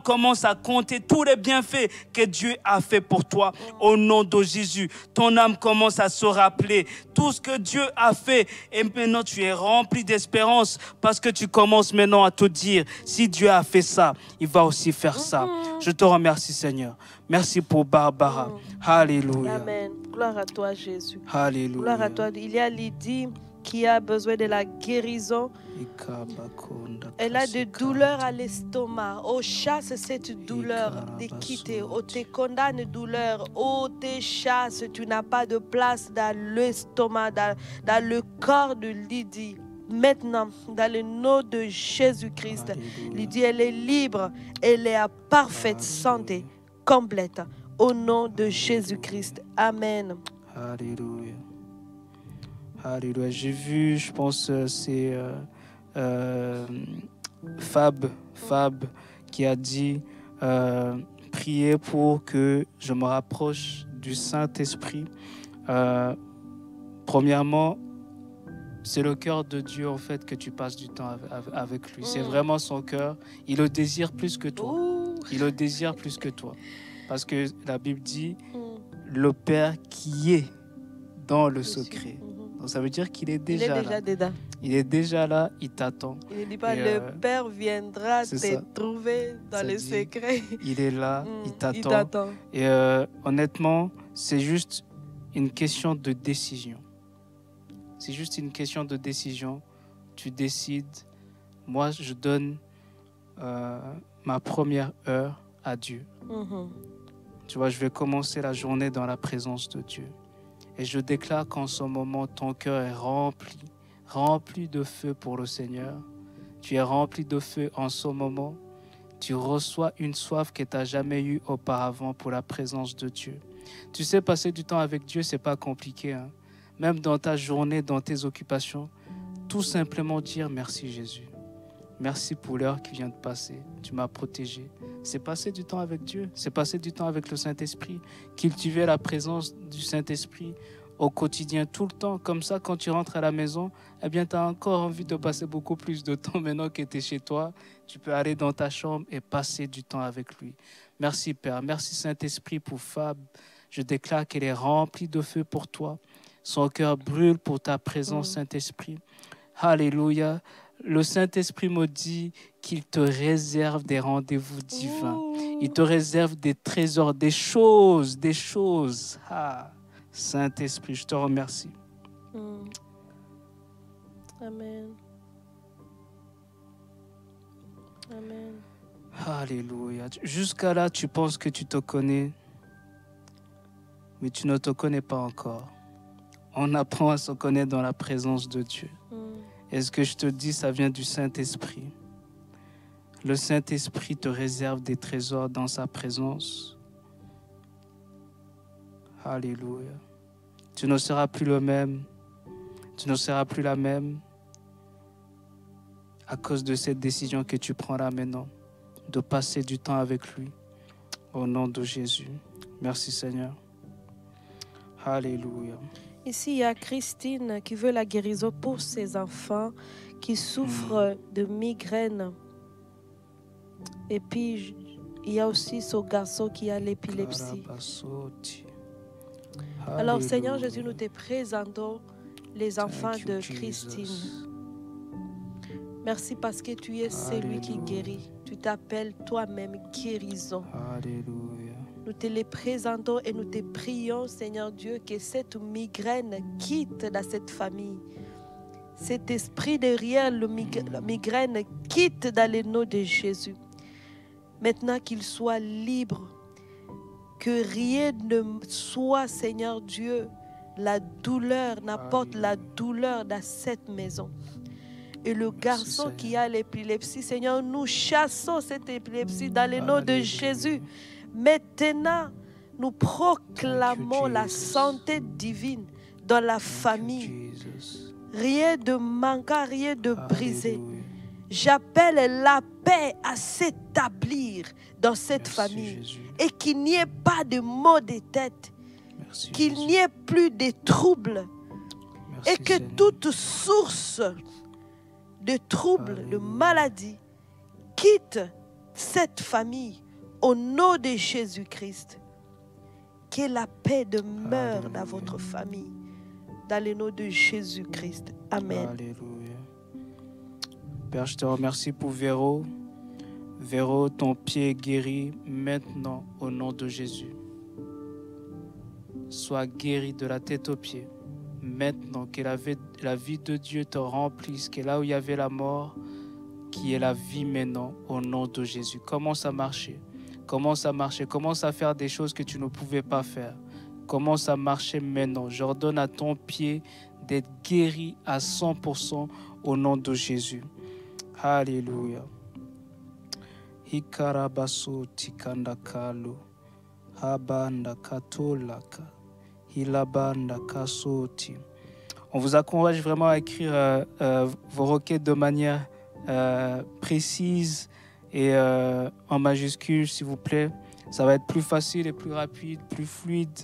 commence à compter tous les bienfaits que Dieu a fait pour toi au nom de Jésus. Ton âme commence à se rappeler tout ce que Dieu a fait et maintenant tu es rempli d'espérance parce que tu commences maintenant à te dire si Dieu a fait ça, il va aussi faire ça. Je te remercie Seigneur. Merci pour Barbara. Alléluia. Amen. Gloire à toi Jésus. Alléluia. Gloire à toi. Il y a Lydie qui a besoin de la guérison. Elle a des douleurs à l'estomac. Oh, chasse cette douleur de quitter. Oh, te condamne douleur. Oh, te chasse. Tu n'as pas de place dans l'estomac, dans le corps de Lydie. Maintenant, dans le nom de Jésus-Christ, Lydie, elle est libre. Elle est à parfaite santé, complète. Au nom de Jésus-Christ. Amen. Alléluia. Alléluia. J'ai vu, je pense, c'est Fab qui a dit prier pour que je me rapproche du Saint-Esprit. Premièrement, c'est le cœur de Dieu en fait que tu passes du temps avec lui. C'est vraiment son cœur. Il le désire plus que toi. Il le désire plus que toi. Parce que la Bible dit le Père qui est dans le secret. Donc ça veut dire qu'il est déjà là. Dedans. Il est déjà là, il t'attend. Il ne dit pas le Père viendra te trouver dans le secret. Il est là, il t'attend. Et honnêtement, c'est juste une question de décision. C'est juste une question de décision. Tu décides. Moi, je donne ma première heure à Dieu. Tu vois, je vais commencer la journée dans la présence de Dieu. Et je déclare qu'en ce moment, ton cœur est rempli de feu pour le Seigneur. Tu es rempli de feu en ce moment. Tu reçois une soif que tu n'as jamais eue auparavant pour la présence de Dieu. Tu sais, passer du temps avec Dieu, ce n'est pas compliqué. Hein? Même dans ta journée, dans tes occupations, tout simplement dire merci Jésus. Merci pour l'heure qui vient de passer. Tu m'as protégé. C'est passer du temps avec Dieu. C'est passer du temps avec le Saint-Esprit. Cultiver la présence du Saint-Esprit au quotidien, tout le temps. Comme ça, quand tu rentres à la maison, eh bien, tu as encore envie de passer beaucoup plus de temps maintenant que tu es chez toi. Tu peux aller dans ta chambre et passer du temps avec lui. Merci Père. Merci Saint-Esprit pour Fab. Je déclare qu'elle est remplie de feu pour toi. Son cœur brûle pour ta présence, Saint-Esprit. Alléluia. Le Saint-Esprit me dit qu'il te réserve des rendez-vous divins. Il te réserve des trésors, des choses. Ah, Saint-Esprit, je te remercie. Amen. Amen. Alléluia. Jusqu'à là, tu penses que tu te connais, mais tu ne te connais pas encore. On apprend à se connaître dans la présence de Dieu. Et ce que je te dis, ça vient du Saint-Esprit. Le Saint-Esprit te réserve des trésors dans sa présence. Alléluia. Tu ne seras plus le même. Tu ne seras plus la même à cause de cette décision que tu prends là maintenant, de passer du temps avec lui. Au nom de Jésus. Merci Seigneur. Alléluia. Ici, il y a Christine qui veut la guérison pour ses enfants qui souffrent de migraines. Et puis, il y a aussi ce garçon qui a l'épilepsie. Alors, Seigneur Jésus, nous te présentons les enfants de Christine. Merci parce que tu es celui qui guérit. Tu t'appelles toi-même guérison. Alléluia. Nous te les présentons et nous te prions, Seigneur Dieu, que cette migraine quitte dans cette famille. Cet esprit derrière la migraine quitte dans le nom de Jésus. Maintenant qu'il soit libre, que rien ne soit, Seigneur Dieu, la douleur, n'apporte la douleur dans cette maison. Et le garçon qui a l'épilepsie, Seigneur, nous chassons cette épilepsie dans le nom de Jésus. Maintenant, nous proclamons la santé divine dans la famille. Rien de manquant, rien de brisé. J'appelle la paix à s'établir dans cette famille. Jésus. Et qu'il n'y ait pas de maux de tête. Qu'il n'y ait plus de troubles. Et que Seigneur. toute source de troubles, de maladies, quitte cette famille au nom de Jésus-Christ. Que la paix demeure dans votre famille. Dans le nom de Jésus-Christ. Amen. Alléluia. Père, je te remercie pour Véro. Véro, ton pied est guéri maintenant au nom de Jésus. Sois guéri de la tête aux pieds. Maintenant que la vie de Dieu te remplisse, que là où il y avait la mort, qui est la vie maintenant au nom de Jésus. Commence à marcher. Commence à marcher. Commence à faire des choses que tu ne pouvais pas faire. Commence à marcher maintenant. J'ordonne à ton pied d'être guéri à 100% au nom de Jésus. Alléluia. Hikarabaso tikandakalu. Habanda katolaka. Hilabanda kasoti. On vous encourage vraiment à écrire vos requêtes de manière précise et en majuscule, s'il vous plaît. Ça va être plus facile et plus rapide, plus fluide.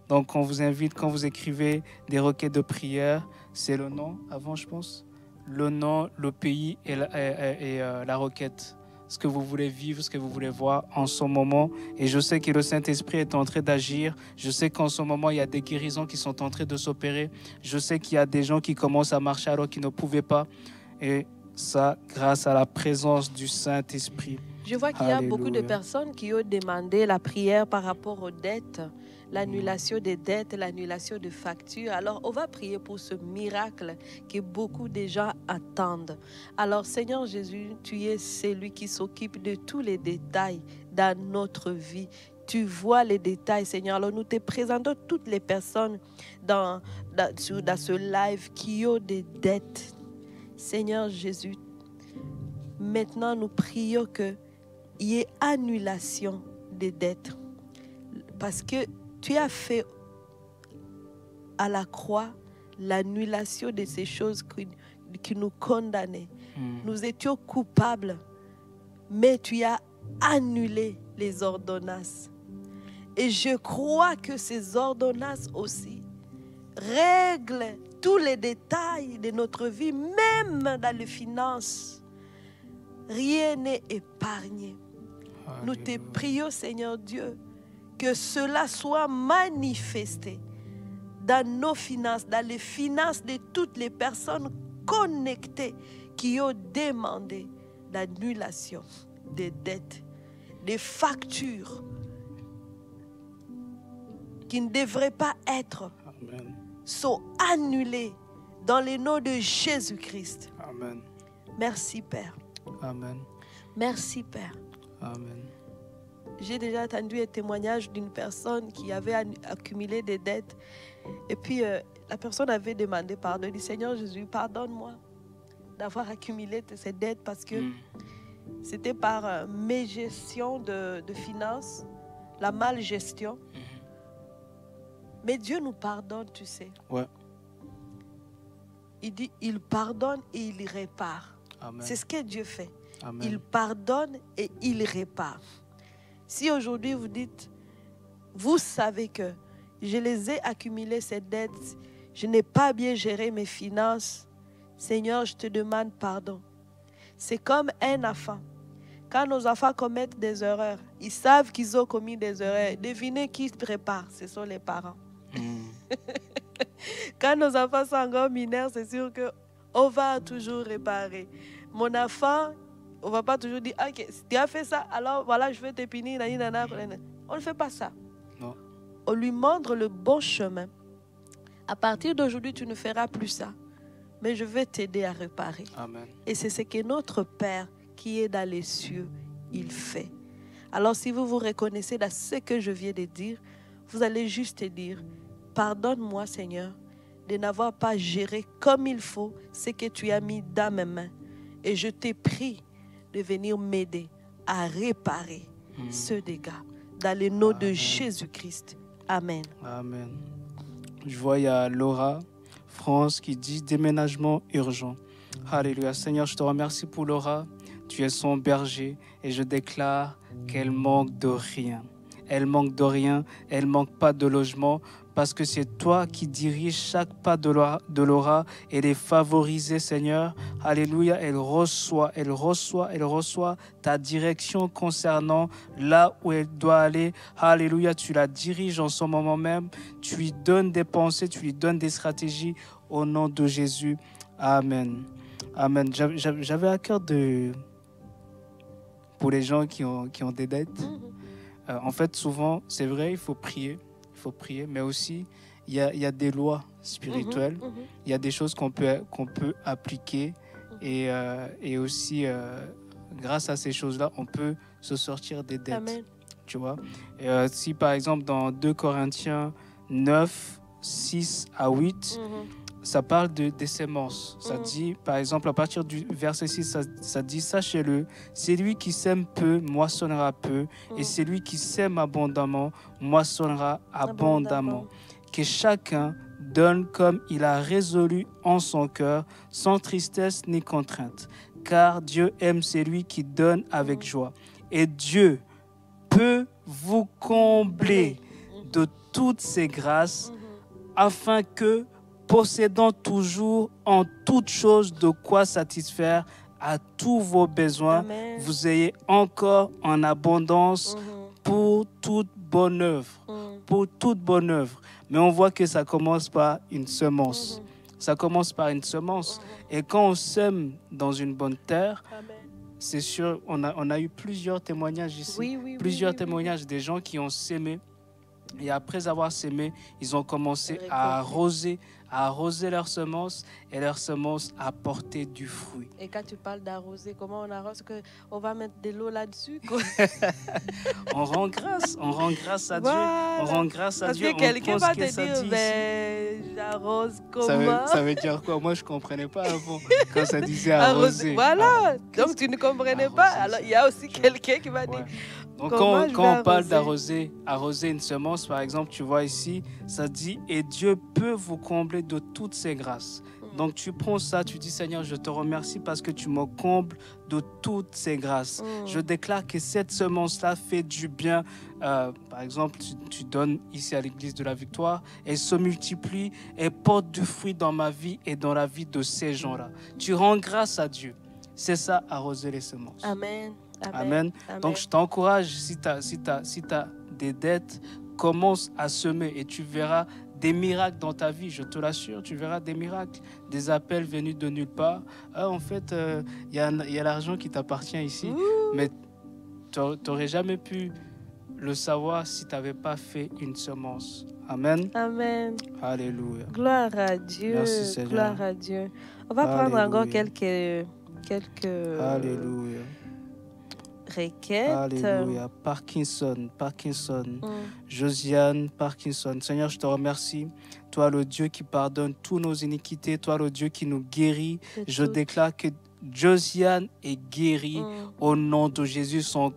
Donc, on vous invite, quand vous écrivez des requêtes de prière, c'est le nom, avant je pense, le nom, le pays et la requête. Ce que vous voulez vivre, ce que vous voulez voir en ce moment. Et je sais que le Saint-Esprit est en train d'agir. Je sais qu'en ce moment, il y a des guérisons qui sont en train de s'opérer. Je sais qu'il y a des gens qui commencent à marcher alors qu'ils ne pouvaient pas. Et ça, grâce à la présence du Saint-Esprit. Je vois qu'il y a beaucoup de personnes qui ont demandé la prière par rapport aux dettes, l'annulation des dettes, l'annulation de factures. Alors, on va prier pour ce miracle que beaucoup de gens attendent. Alors, Seigneur Jésus, tu es celui qui s'occupe de tous les détails dans notre vie. Tu vois les détails, Seigneur. Alors, nous te présentons toutes les personnes dans ce live qui ont des dettes. Seigneur Jésus, maintenant, nous prions qu'il y ait annulation des dettes. Parce que tu as fait à la croix l'annulation de ces choses qui nous condamnaient. Nous étions coupables, mais tu as annulé les ordonnances. Et je crois que ces ordonnances aussi règlent tous les détails de notre vie, même dans les finances. Rien n'est épargné. Alléluia. Nous te prions, Seigneur Dieu, que cela soit manifesté dans nos finances, dans les finances de toutes les personnes connectées qui ont demandé l'annulation des dettes, des factures qui ne devraient pas être, Amen. Sont annulées dans le nom de Jésus-Christ. Amen. Merci, Père. Amen. Merci, Père. Amen. J'ai déjà entendu un témoignage d'une personne qui avait accumulé des dettes. Et puis, la personne avait demandé pardon. Elle dit, Seigneur Jésus, pardonne-moi d'avoir accumulé ces dettes parce que c'était par mégestion de finances, la malgestion. Mais Dieu nous pardonne, tu sais. Ouais. Il dit, il pardonne et il répare. C'est ce que Dieu fait. Amen. Il pardonne et il répare. Si aujourd'hui vous dites, vous savez que je les ai accumulées, ces dettes, je n'ai pas bien géré mes finances, Seigneur, je te demande pardon. C'est comme un enfant. Quand nos enfants commettent des erreurs, ils savent qu'ils ont commis des erreurs. Devinez qui prépare, ce sont les parents. Quand nos enfants sont encore mineurs, c'est sûr qu'on va toujours réparer. Mon enfant, on ne va pas toujours dire, ok, si tu as fait ça, alors voilà, je vais te punir. On ne fait pas ça. Non. On lui montre le bon chemin. À partir d'aujourd'hui, tu ne feras plus ça. Mais je vais t'aider à réparer. Amen. Et c'est ce que notre Père qui est dans les cieux, il fait. Alors si vous vous reconnaissez dans ce que je viens de dire, vous allez juste dire, pardonne-moi Seigneur, de n'avoir pas géré comme il faut ce que tu as mis dans mes mains. Et je t'ai prie de venir m'aider à réparer ce dégât. Dans le nom de Jésus-Christ. Amen. Amen. Je vois, il y a Laura France qui dit déménagement urgent. Alléluia. Seigneur, je te remercie pour Laura. Tu es son berger et je déclare qu'elle manque de rien. Elle manque de rien, elle manque pas de logement parce que c'est toi qui diriges chaque pas de Laura et les favoriser, Seigneur. Alléluia, elle reçoit ta direction concernant là où elle doit aller. Alléluia, tu la diriges en ce moment même. Tu lui donnes des pensées, tu lui donnes des stratégies au nom de Jésus. Amen. Amen. J'avais à cœur pour les gens qui ont des dettes. En fait, souvent, c'est vrai, il faut prier, mais aussi, il y a des lois spirituelles, il y a des choses qu'on peut appliquer et aussi, grâce à ces choses-là, on peut se sortir des dettes. Amen. Tu vois? Et, si, par exemple, dans 2 Corinthiens 9, 6 à 8, ça parle des semences. Ça dit, par exemple, à partir du verset 6, ça dit, sachez-le, celui qui sème peu moissonnera peu, et celui qui sème abondamment moissonnera abondamment. Que chacun donne comme il a résolu en son cœur, sans tristesse ni contrainte. Car Dieu aime celui qui donne avec joie. Et Dieu peut vous combler de toutes ses grâces, afin que, possédant toujours en toutes choses de quoi satisfaire à tous vos besoins, Amen. vous ayez encore en abondance pour toute bonne œuvre. Pour toute bonne œuvre. Mais on voit que ça commence par une semence. Ça commence par une semence. Et quand on sème dans une bonne terre, c'est sûr, on a eu plusieurs témoignages ici. Plusieurs témoignages des gens qui ont sémé. Et après avoir sémé, ils ont commencé à arroser leurs semences et leurs semences à porter du fruit. Et quand tu parles d'arroser, comment on arrose? On va mettre de l'eau là-dessus, quoi. On rend grâce à Dieu. On rend grâce à Dieu. Parce que quelqu'un va te dire, ben, j'arrose comment? Ça veut dire quoi? Moi, je ne comprenais pas avant quand ça disait arroser. Voilà. Donc, tu ne comprenais pas. Alors, il y a aussi quelqu'un qui va dire... Donc, quand on parle d'arroser une semence, par exemple, tu vois ici, ça dit « Et Dieu peut vous combler de toutes ses grâces. » Donc, tu prends ça, tu dis « Seigneur, je te remercie parce que tu me combles de toutes ces grâces. » Je déclare que cette semence-là fait du bien. Par exemple, tu donnes ici à l'Église de la Victoire, elle se multiplie et porte du fruit dans ma vie et dans la vie de ces gens-là. Tu rends grâce à Dieu. C'est ça, arroser les semences. Amen. Amen. Donc, je t'encourage, si tu as des dettes, commence à semer et tu verras des miracles dans ta vie. Je te l'assure, tu verras des miracles, des appels venus de nulle part. En fait, il y a l'argent qui t'appartient ici, mais tu n'aurais jamais pu le savoir si tu n'avais pas fait une semence. Amen. Amen. Alléluia. Gloire à Dieu. Merci, Seigneur. Gloire à Dieu. On va prendre encore quelques Alléluia. requêtes. Alléluia. Parkinson. Josiane Parkinson. Seigneur, je te remercie. Toi, le Dieu qui pardonne tous nos iniquités. Toi, le Dieu qui nous guérit. Je déclare que Josiane est guérie au nom de Jésus. Son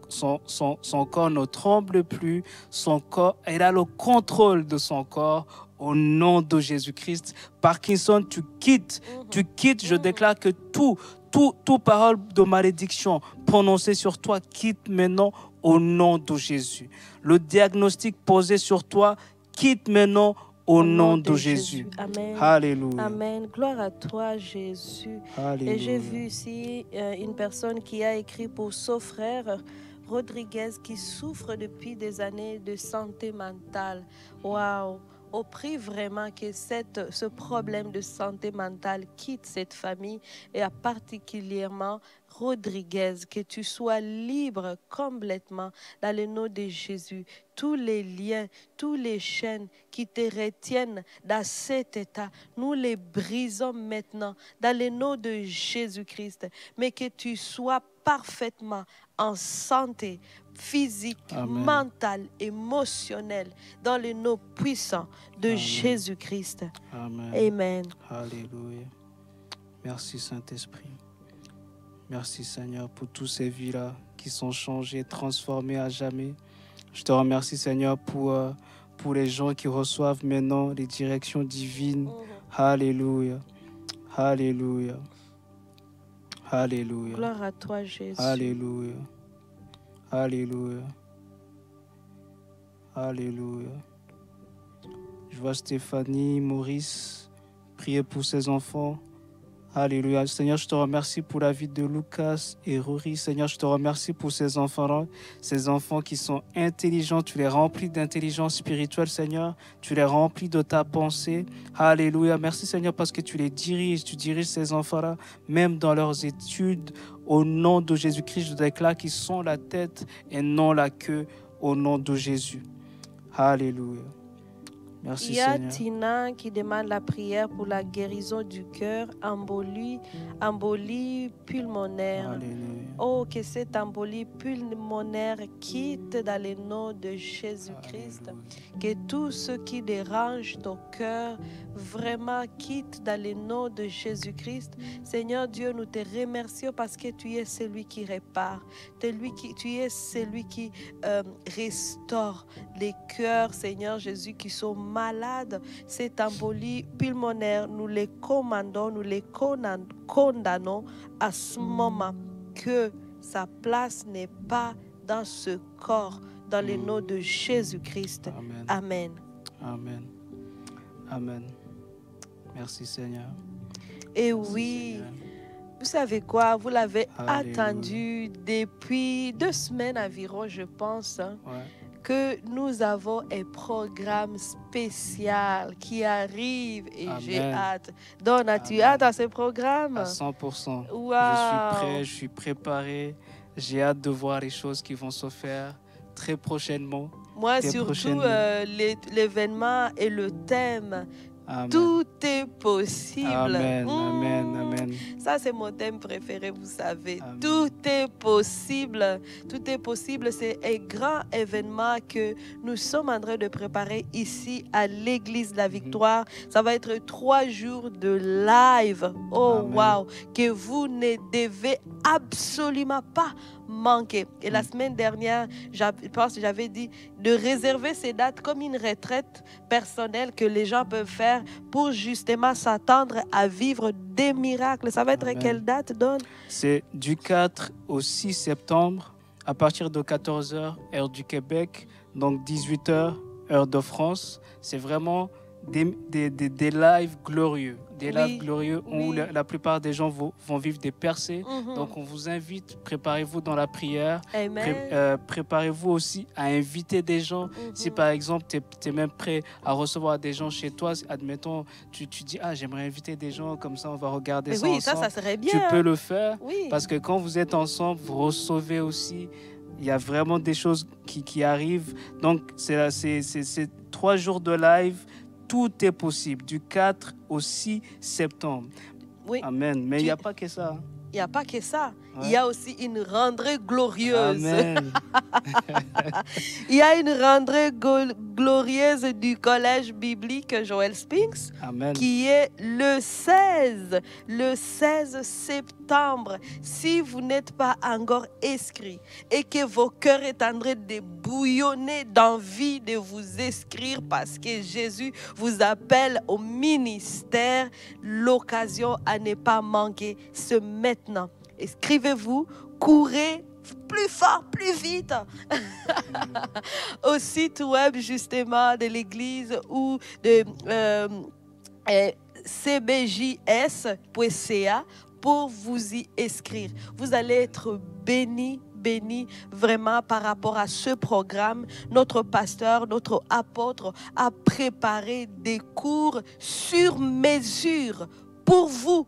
corps ne tremble plus. Son corps, elle a le contrôle de son corps au nom de Jésus-Christ. Parkinson, tu quittes. Je déclare que toute parole de malédiction prononcée sur toi quitte maintenant au nom de Jésus. Le diagnostic posé sur toi quitte maintenant au nom de Jésus. Amen. Alléluia. Amen. Gloire à toi, Jésus. Alléluia. Et j'ai vu ici une personne qui a écrit pour son frère Rodriguez qui souffre depuis des années de santé mentale. Waouh! On prie vraiment que ce problème de santé mentale quitte cette famille et particulièrement Rodriguez, que tu sois libre complètement dans le nom de Jésus. Tous les liens, tous les chaînes qui te retiennent dans cet état, nous les brisons maintenant dans le nom de Jésus-Christ. Mais que tu sois parfaitement en santé physique, Amen. mentale, émotionnelle, dans le nom puissant de Amen. Jésus-Christ. Amen. Amen. Alléluia. Merci Saint-Esprit. Merci Seigneur pour toutes ces vies-là qui sont changées, transformées à jamais. Je te remercie Seigneur pour les gens qui reçoivent maintenant les directions divines. Alléluia. Alléluia. Alléluia. Gloire à toi Jésus. Alléluia. Alléluia. Alléluia. Je vois Stéphanie, Maurice prier pour ses enfants. Alléluia. Seigneur, je te remercie pour la vie de Lucas et Rory. Seigneur, je te remercie pour ces enfants-là, ces enfants qui sont intelligents. Tu les remplis d'intelligence spirituelle, Seigneur. Tu les remplis de ta pensée. Alléluia. Merci, Seigneur, parce que tu les diriges. Tu diriges ces enfants-là, même dans leurs études. Au nom de Jésus-Christ, je déclare qu'ils sont la tête et non la queue. Au nom de Jésus. Alléluia. Merci, Il y a Seigneur. Tina qui demande la prière pour la guérison du cœur, embolie pulmonaire. Alléluia. Oh, que cette embolie pulmonaire quitte dans le nom de Jésus-Christ. Que tout ce qui dérange ton cœur vraiment quitte dans le nom de Jésus-Christ. Seigneur Dieu, nous te remercions parce que tu es celui qui répare. Tu es celui qui restaure les cœurs, Seigneur Jésus, qui sont malades. Cette embolie pulmonaire, nous les commandons, nous les condamnons à ce moment que sa place n'est pas dans ce corps, dans le nom de Jésus-Christ. Amen. Amen. Amen. Amen. Merci Seigneur. Et Merci, oui, Seigneur. vous savez quoi, vous l'avez Alléluia. attendu depuis 2 semaines environ, je pense, hein, Ouais. que nous avons un programme spécial qui arrive et Amen. j'ai hâte. Donc, as-tu Amen. hâte à ce programme? À 100%. Wow. Je suis prêt, je suis préparé. J'ai hâte de voir les choses qui vont se faire très prochainement. Moi, Très surtout, prochainement. l'événement et le thème. Amen. Tout est possible. Amen, amen, Mmh. amen. Ça, c'est mon thème préféré, vous savez. Amen. Tout est possible. Tout est possible. C'est un grand événement que nous sommes en train de préparer ici à l'Église de la Victoire. Ça va être 3 jours de live. Oh, Amen. wow. Que vous ne devez absolument pas manquer. Et la semaine dernière, je pense que j'avais dit de réserver ces dates comme une retraite personnelle que les gens peuvent faire pour justement s'attendre à vivre des miracles. Ça va être Amen. quelle date, Don? C'est du 4 au 6 septembre, à partir de 14h, heure du Québec, donc 18h, heure de France. C'est vraiment des lives glorieux. Des Oui, lives glorieux où oui. la plupart des gens vont vivre des percées. Mhm. Donc on vous invite, préparez-vous dans la prière. Amen. Préparez-vous aussi à inviter des gens. Si par exemple, tu es même prêt à recevoir des gens chez toi, admettons, tu dis, ah, j'aimerais inviter des gens, comme ça on va regarder Mais ça oui, ensemble. ça serait bien. Tu peux le faire Oui. parce que quand vous êtes ensemble, vous recevez aussi. Il y a vraiment des choses qui arrivent. Donc, c'est 3 jours de live. Tout est possible, du 4 au 6 septembre. Oui. Amen. Mais il n'y a pas que ça. Il n'y a pas que ça. il y a aussi une rentrée glorieuse. Amen. Il y a une rentrée glorieuse du collège biblique Joel Spinks. Amen. Qui est le 16 septembre. Si vous n'êtes pas encore inscrit et que vos cœurs est en train de bouillonner d'envie de vous inscrire parce que Jésus vous appelle au ministère, l'occasion à ne pas manquer, c'est maintenant. Inscrivez-vous, courez plus fort, plus vite au site web justement de l'église ou de cbjs.ca pour vous y inscrire. Vous allez être bénis vraiment par rapport à ce programme. Notre pasteur, notre apôtre a préparé des cours sur mesure pour vous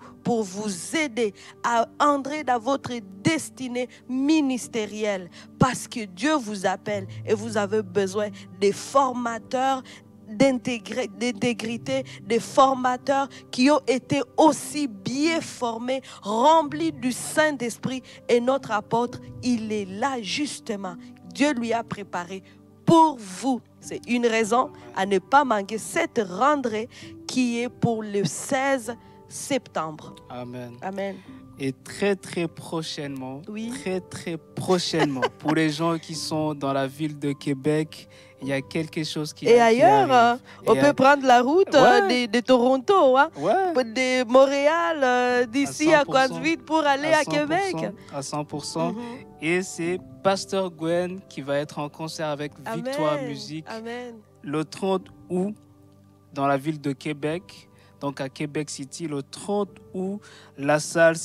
aider à entrer dans votre destinée ministérielle. Parce que Dieu vous appelle et vous avez besoin des formateurs d'intégrité, des formateurs qui ont été aussi bien formés, remplis du Saint-Esprit. Et notre apôtre, il est là justement. Dieu lui a préparé pour vous. C'est une raison à ne pas manquer cette rentrée qui est pour le 16 septembre. Amen. Amen. Et très prochainement, oui. très prochainement, pour les gens qui sont dans la ville de Québec, il y a quelque chose qui Et ailleurs, arrive. On peut prendre la route de Toronto, de Montréal, d'ici à Coansville pour aller à Québec. À 100%. Et c'est Pasteur Gwen qui va être en concert avec Victoire Musique le 30 août dans la ville de Québec. Donc à Québec City, le 30 août, la salle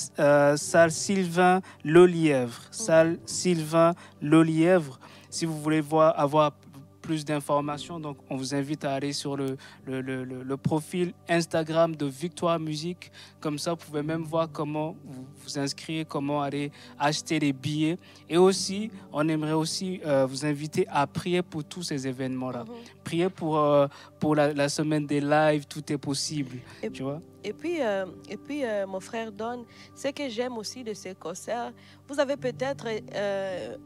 Sylvain Lelièvre. Salle Sylvain Lelièvre. Si vous voulez avoir plus d'informations, donc on vous invite à aller sur le profil Instagram de Victoire Musique. Comme ça, vous pouvez même voir comment vous inscrire, comment aller acheter les billets. Et aussi, on aimerait aussi vous inviter à prier pour tous ces événements-là. Prier pour la semaine des lives, tout est possible. Tu vois? Et puis, mon frère Don, ce que j'aime aussi de ces concerts, vous avez peut-être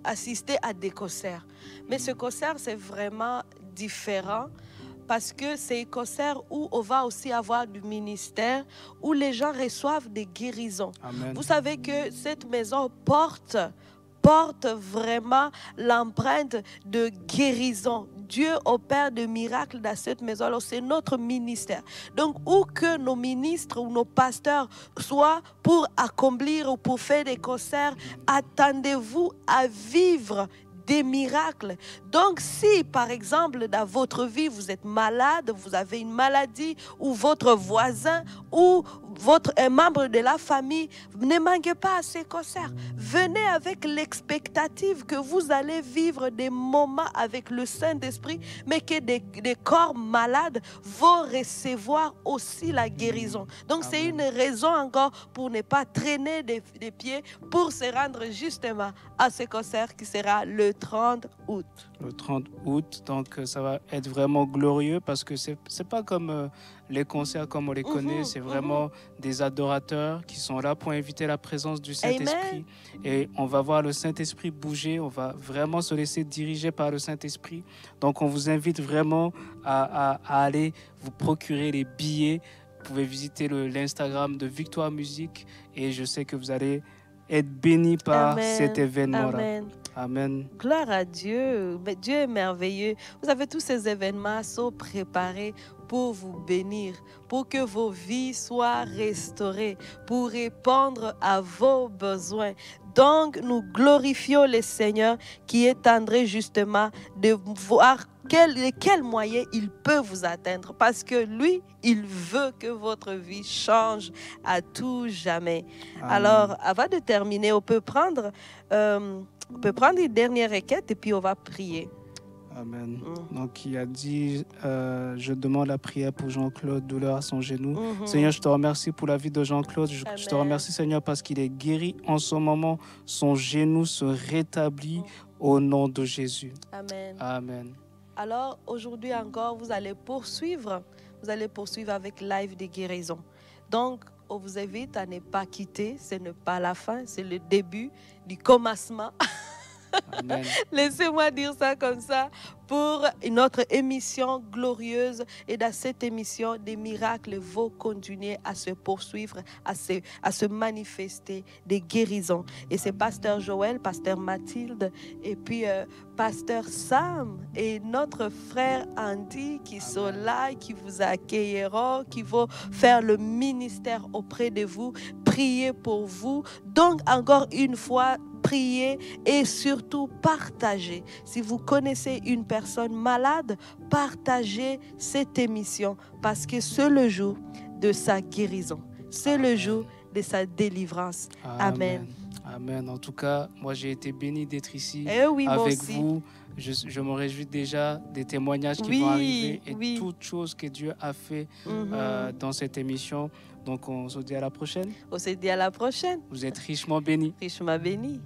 assisté à des concerts, mais ce concert, c'est vraiment différent parce que c'est un concert où on va aussi avoir du ministère, où les gens reçoivent des guérisons. Amen. Vous savez que cette maison porte vraiment l'empreinte de guérison. Dieu opère des miracles dans cette maison. Alors, c'est notre ministère. Donc, où que nos ministres ou nos pasteurs soient pour accomplir ou pour faire des concerts, attendez-vous à vivre des miracles. Donc, si, par exemple, dans votre vie, vous êtes malade, vous avez une maladie, ou votre voisin, ou un membre de la famille, ne manquez pas à ces concerts. Venez avec l'expectative que vous allez vivre des moments avec le Saint-Esprit, mais que des corps malades vont recevoir aussi la guérison. Donc, c'est une raison encore pour ne pas traîner des pieds, pour se rendre justement à ce concert qui sera le 30 août. Le 30 août, donc ça va être vraiment glorieux parce que c'est pas comme les concerts comme on les connaît, c'est vraiment des adorateurs qui sont là pour inviter la présence du Saint-Esprit. Et on va voir le Saint-Esprit bouger, on va vraiment se laisser diriger par le Saint-Esprit. Donc on vous invite vraiment à aller vous procurer les billets. Vous pouvez visiter l'Instagram de Victoire Musique et je sais que vous allez être bénis par cet événement-là. Amen. Amen. Gloire à Dieu. Dieu est merveilleux. Vous avez tous ces événements sont préparés pour vous bénir, pour que vos vies soient restaurées, pour répondre à vos besoins. Donc, nous glorifions le Seigneur qui est en train justement de voir quel moyen il peut vous atteindre. Parce que lui, il veut que votre vie change à tout jamais. Amen. Alors, avant de terminer, on peut prendre une dernière requête et puis on va prier. Amen. Donc, il a dit, je demande la prière pour Jean-Claude, douleur à son genou. Seigneur, je te remercie pour la vie de Jean-Claude. Je te remercie, Seigneur, parce qu'il est guéri en ce moment. Son genou se rétablit au nom de Jésus. Amen. Amen. Alors, aujourd'hui encore, vous allez poursuivre avec Live de guérison. Donc, on vous invite à ne pas quitter. Ce n'est pas la fin, c'est le début du commencement. Amen. Laissez-moi dire ça comme ça pour une autre émission glorieuse. Et dans cette émission, des miracles vont continuer à se poursuivre, à se manifester, des guérisons. Et c'est Pasteur Joël, Pasteur Mathilde et puis Pasteur Sam et notre frère Andy qui sont là, qui vous accueilleront, qui vont faire le ministère auprès de vous, prier pour vous. Donc, encore une fois, priez et surtout partagez. Si vous connaissez une personne malade, partagez cette émission parce que c'est le jour de sa guérison. C'est le jour de sa délivrance. Amen. Amen. En tout cas, moi j'ai été béni d'être ici oui, avec vous. Je me réjouis déjà des témoignages qui vont arriver et toutes choses que Dieu a fait dans cette émission. Donc on se dit à la prochaine. On se dit à la prochaine. Vous êtes richement bénis. Richement bénis.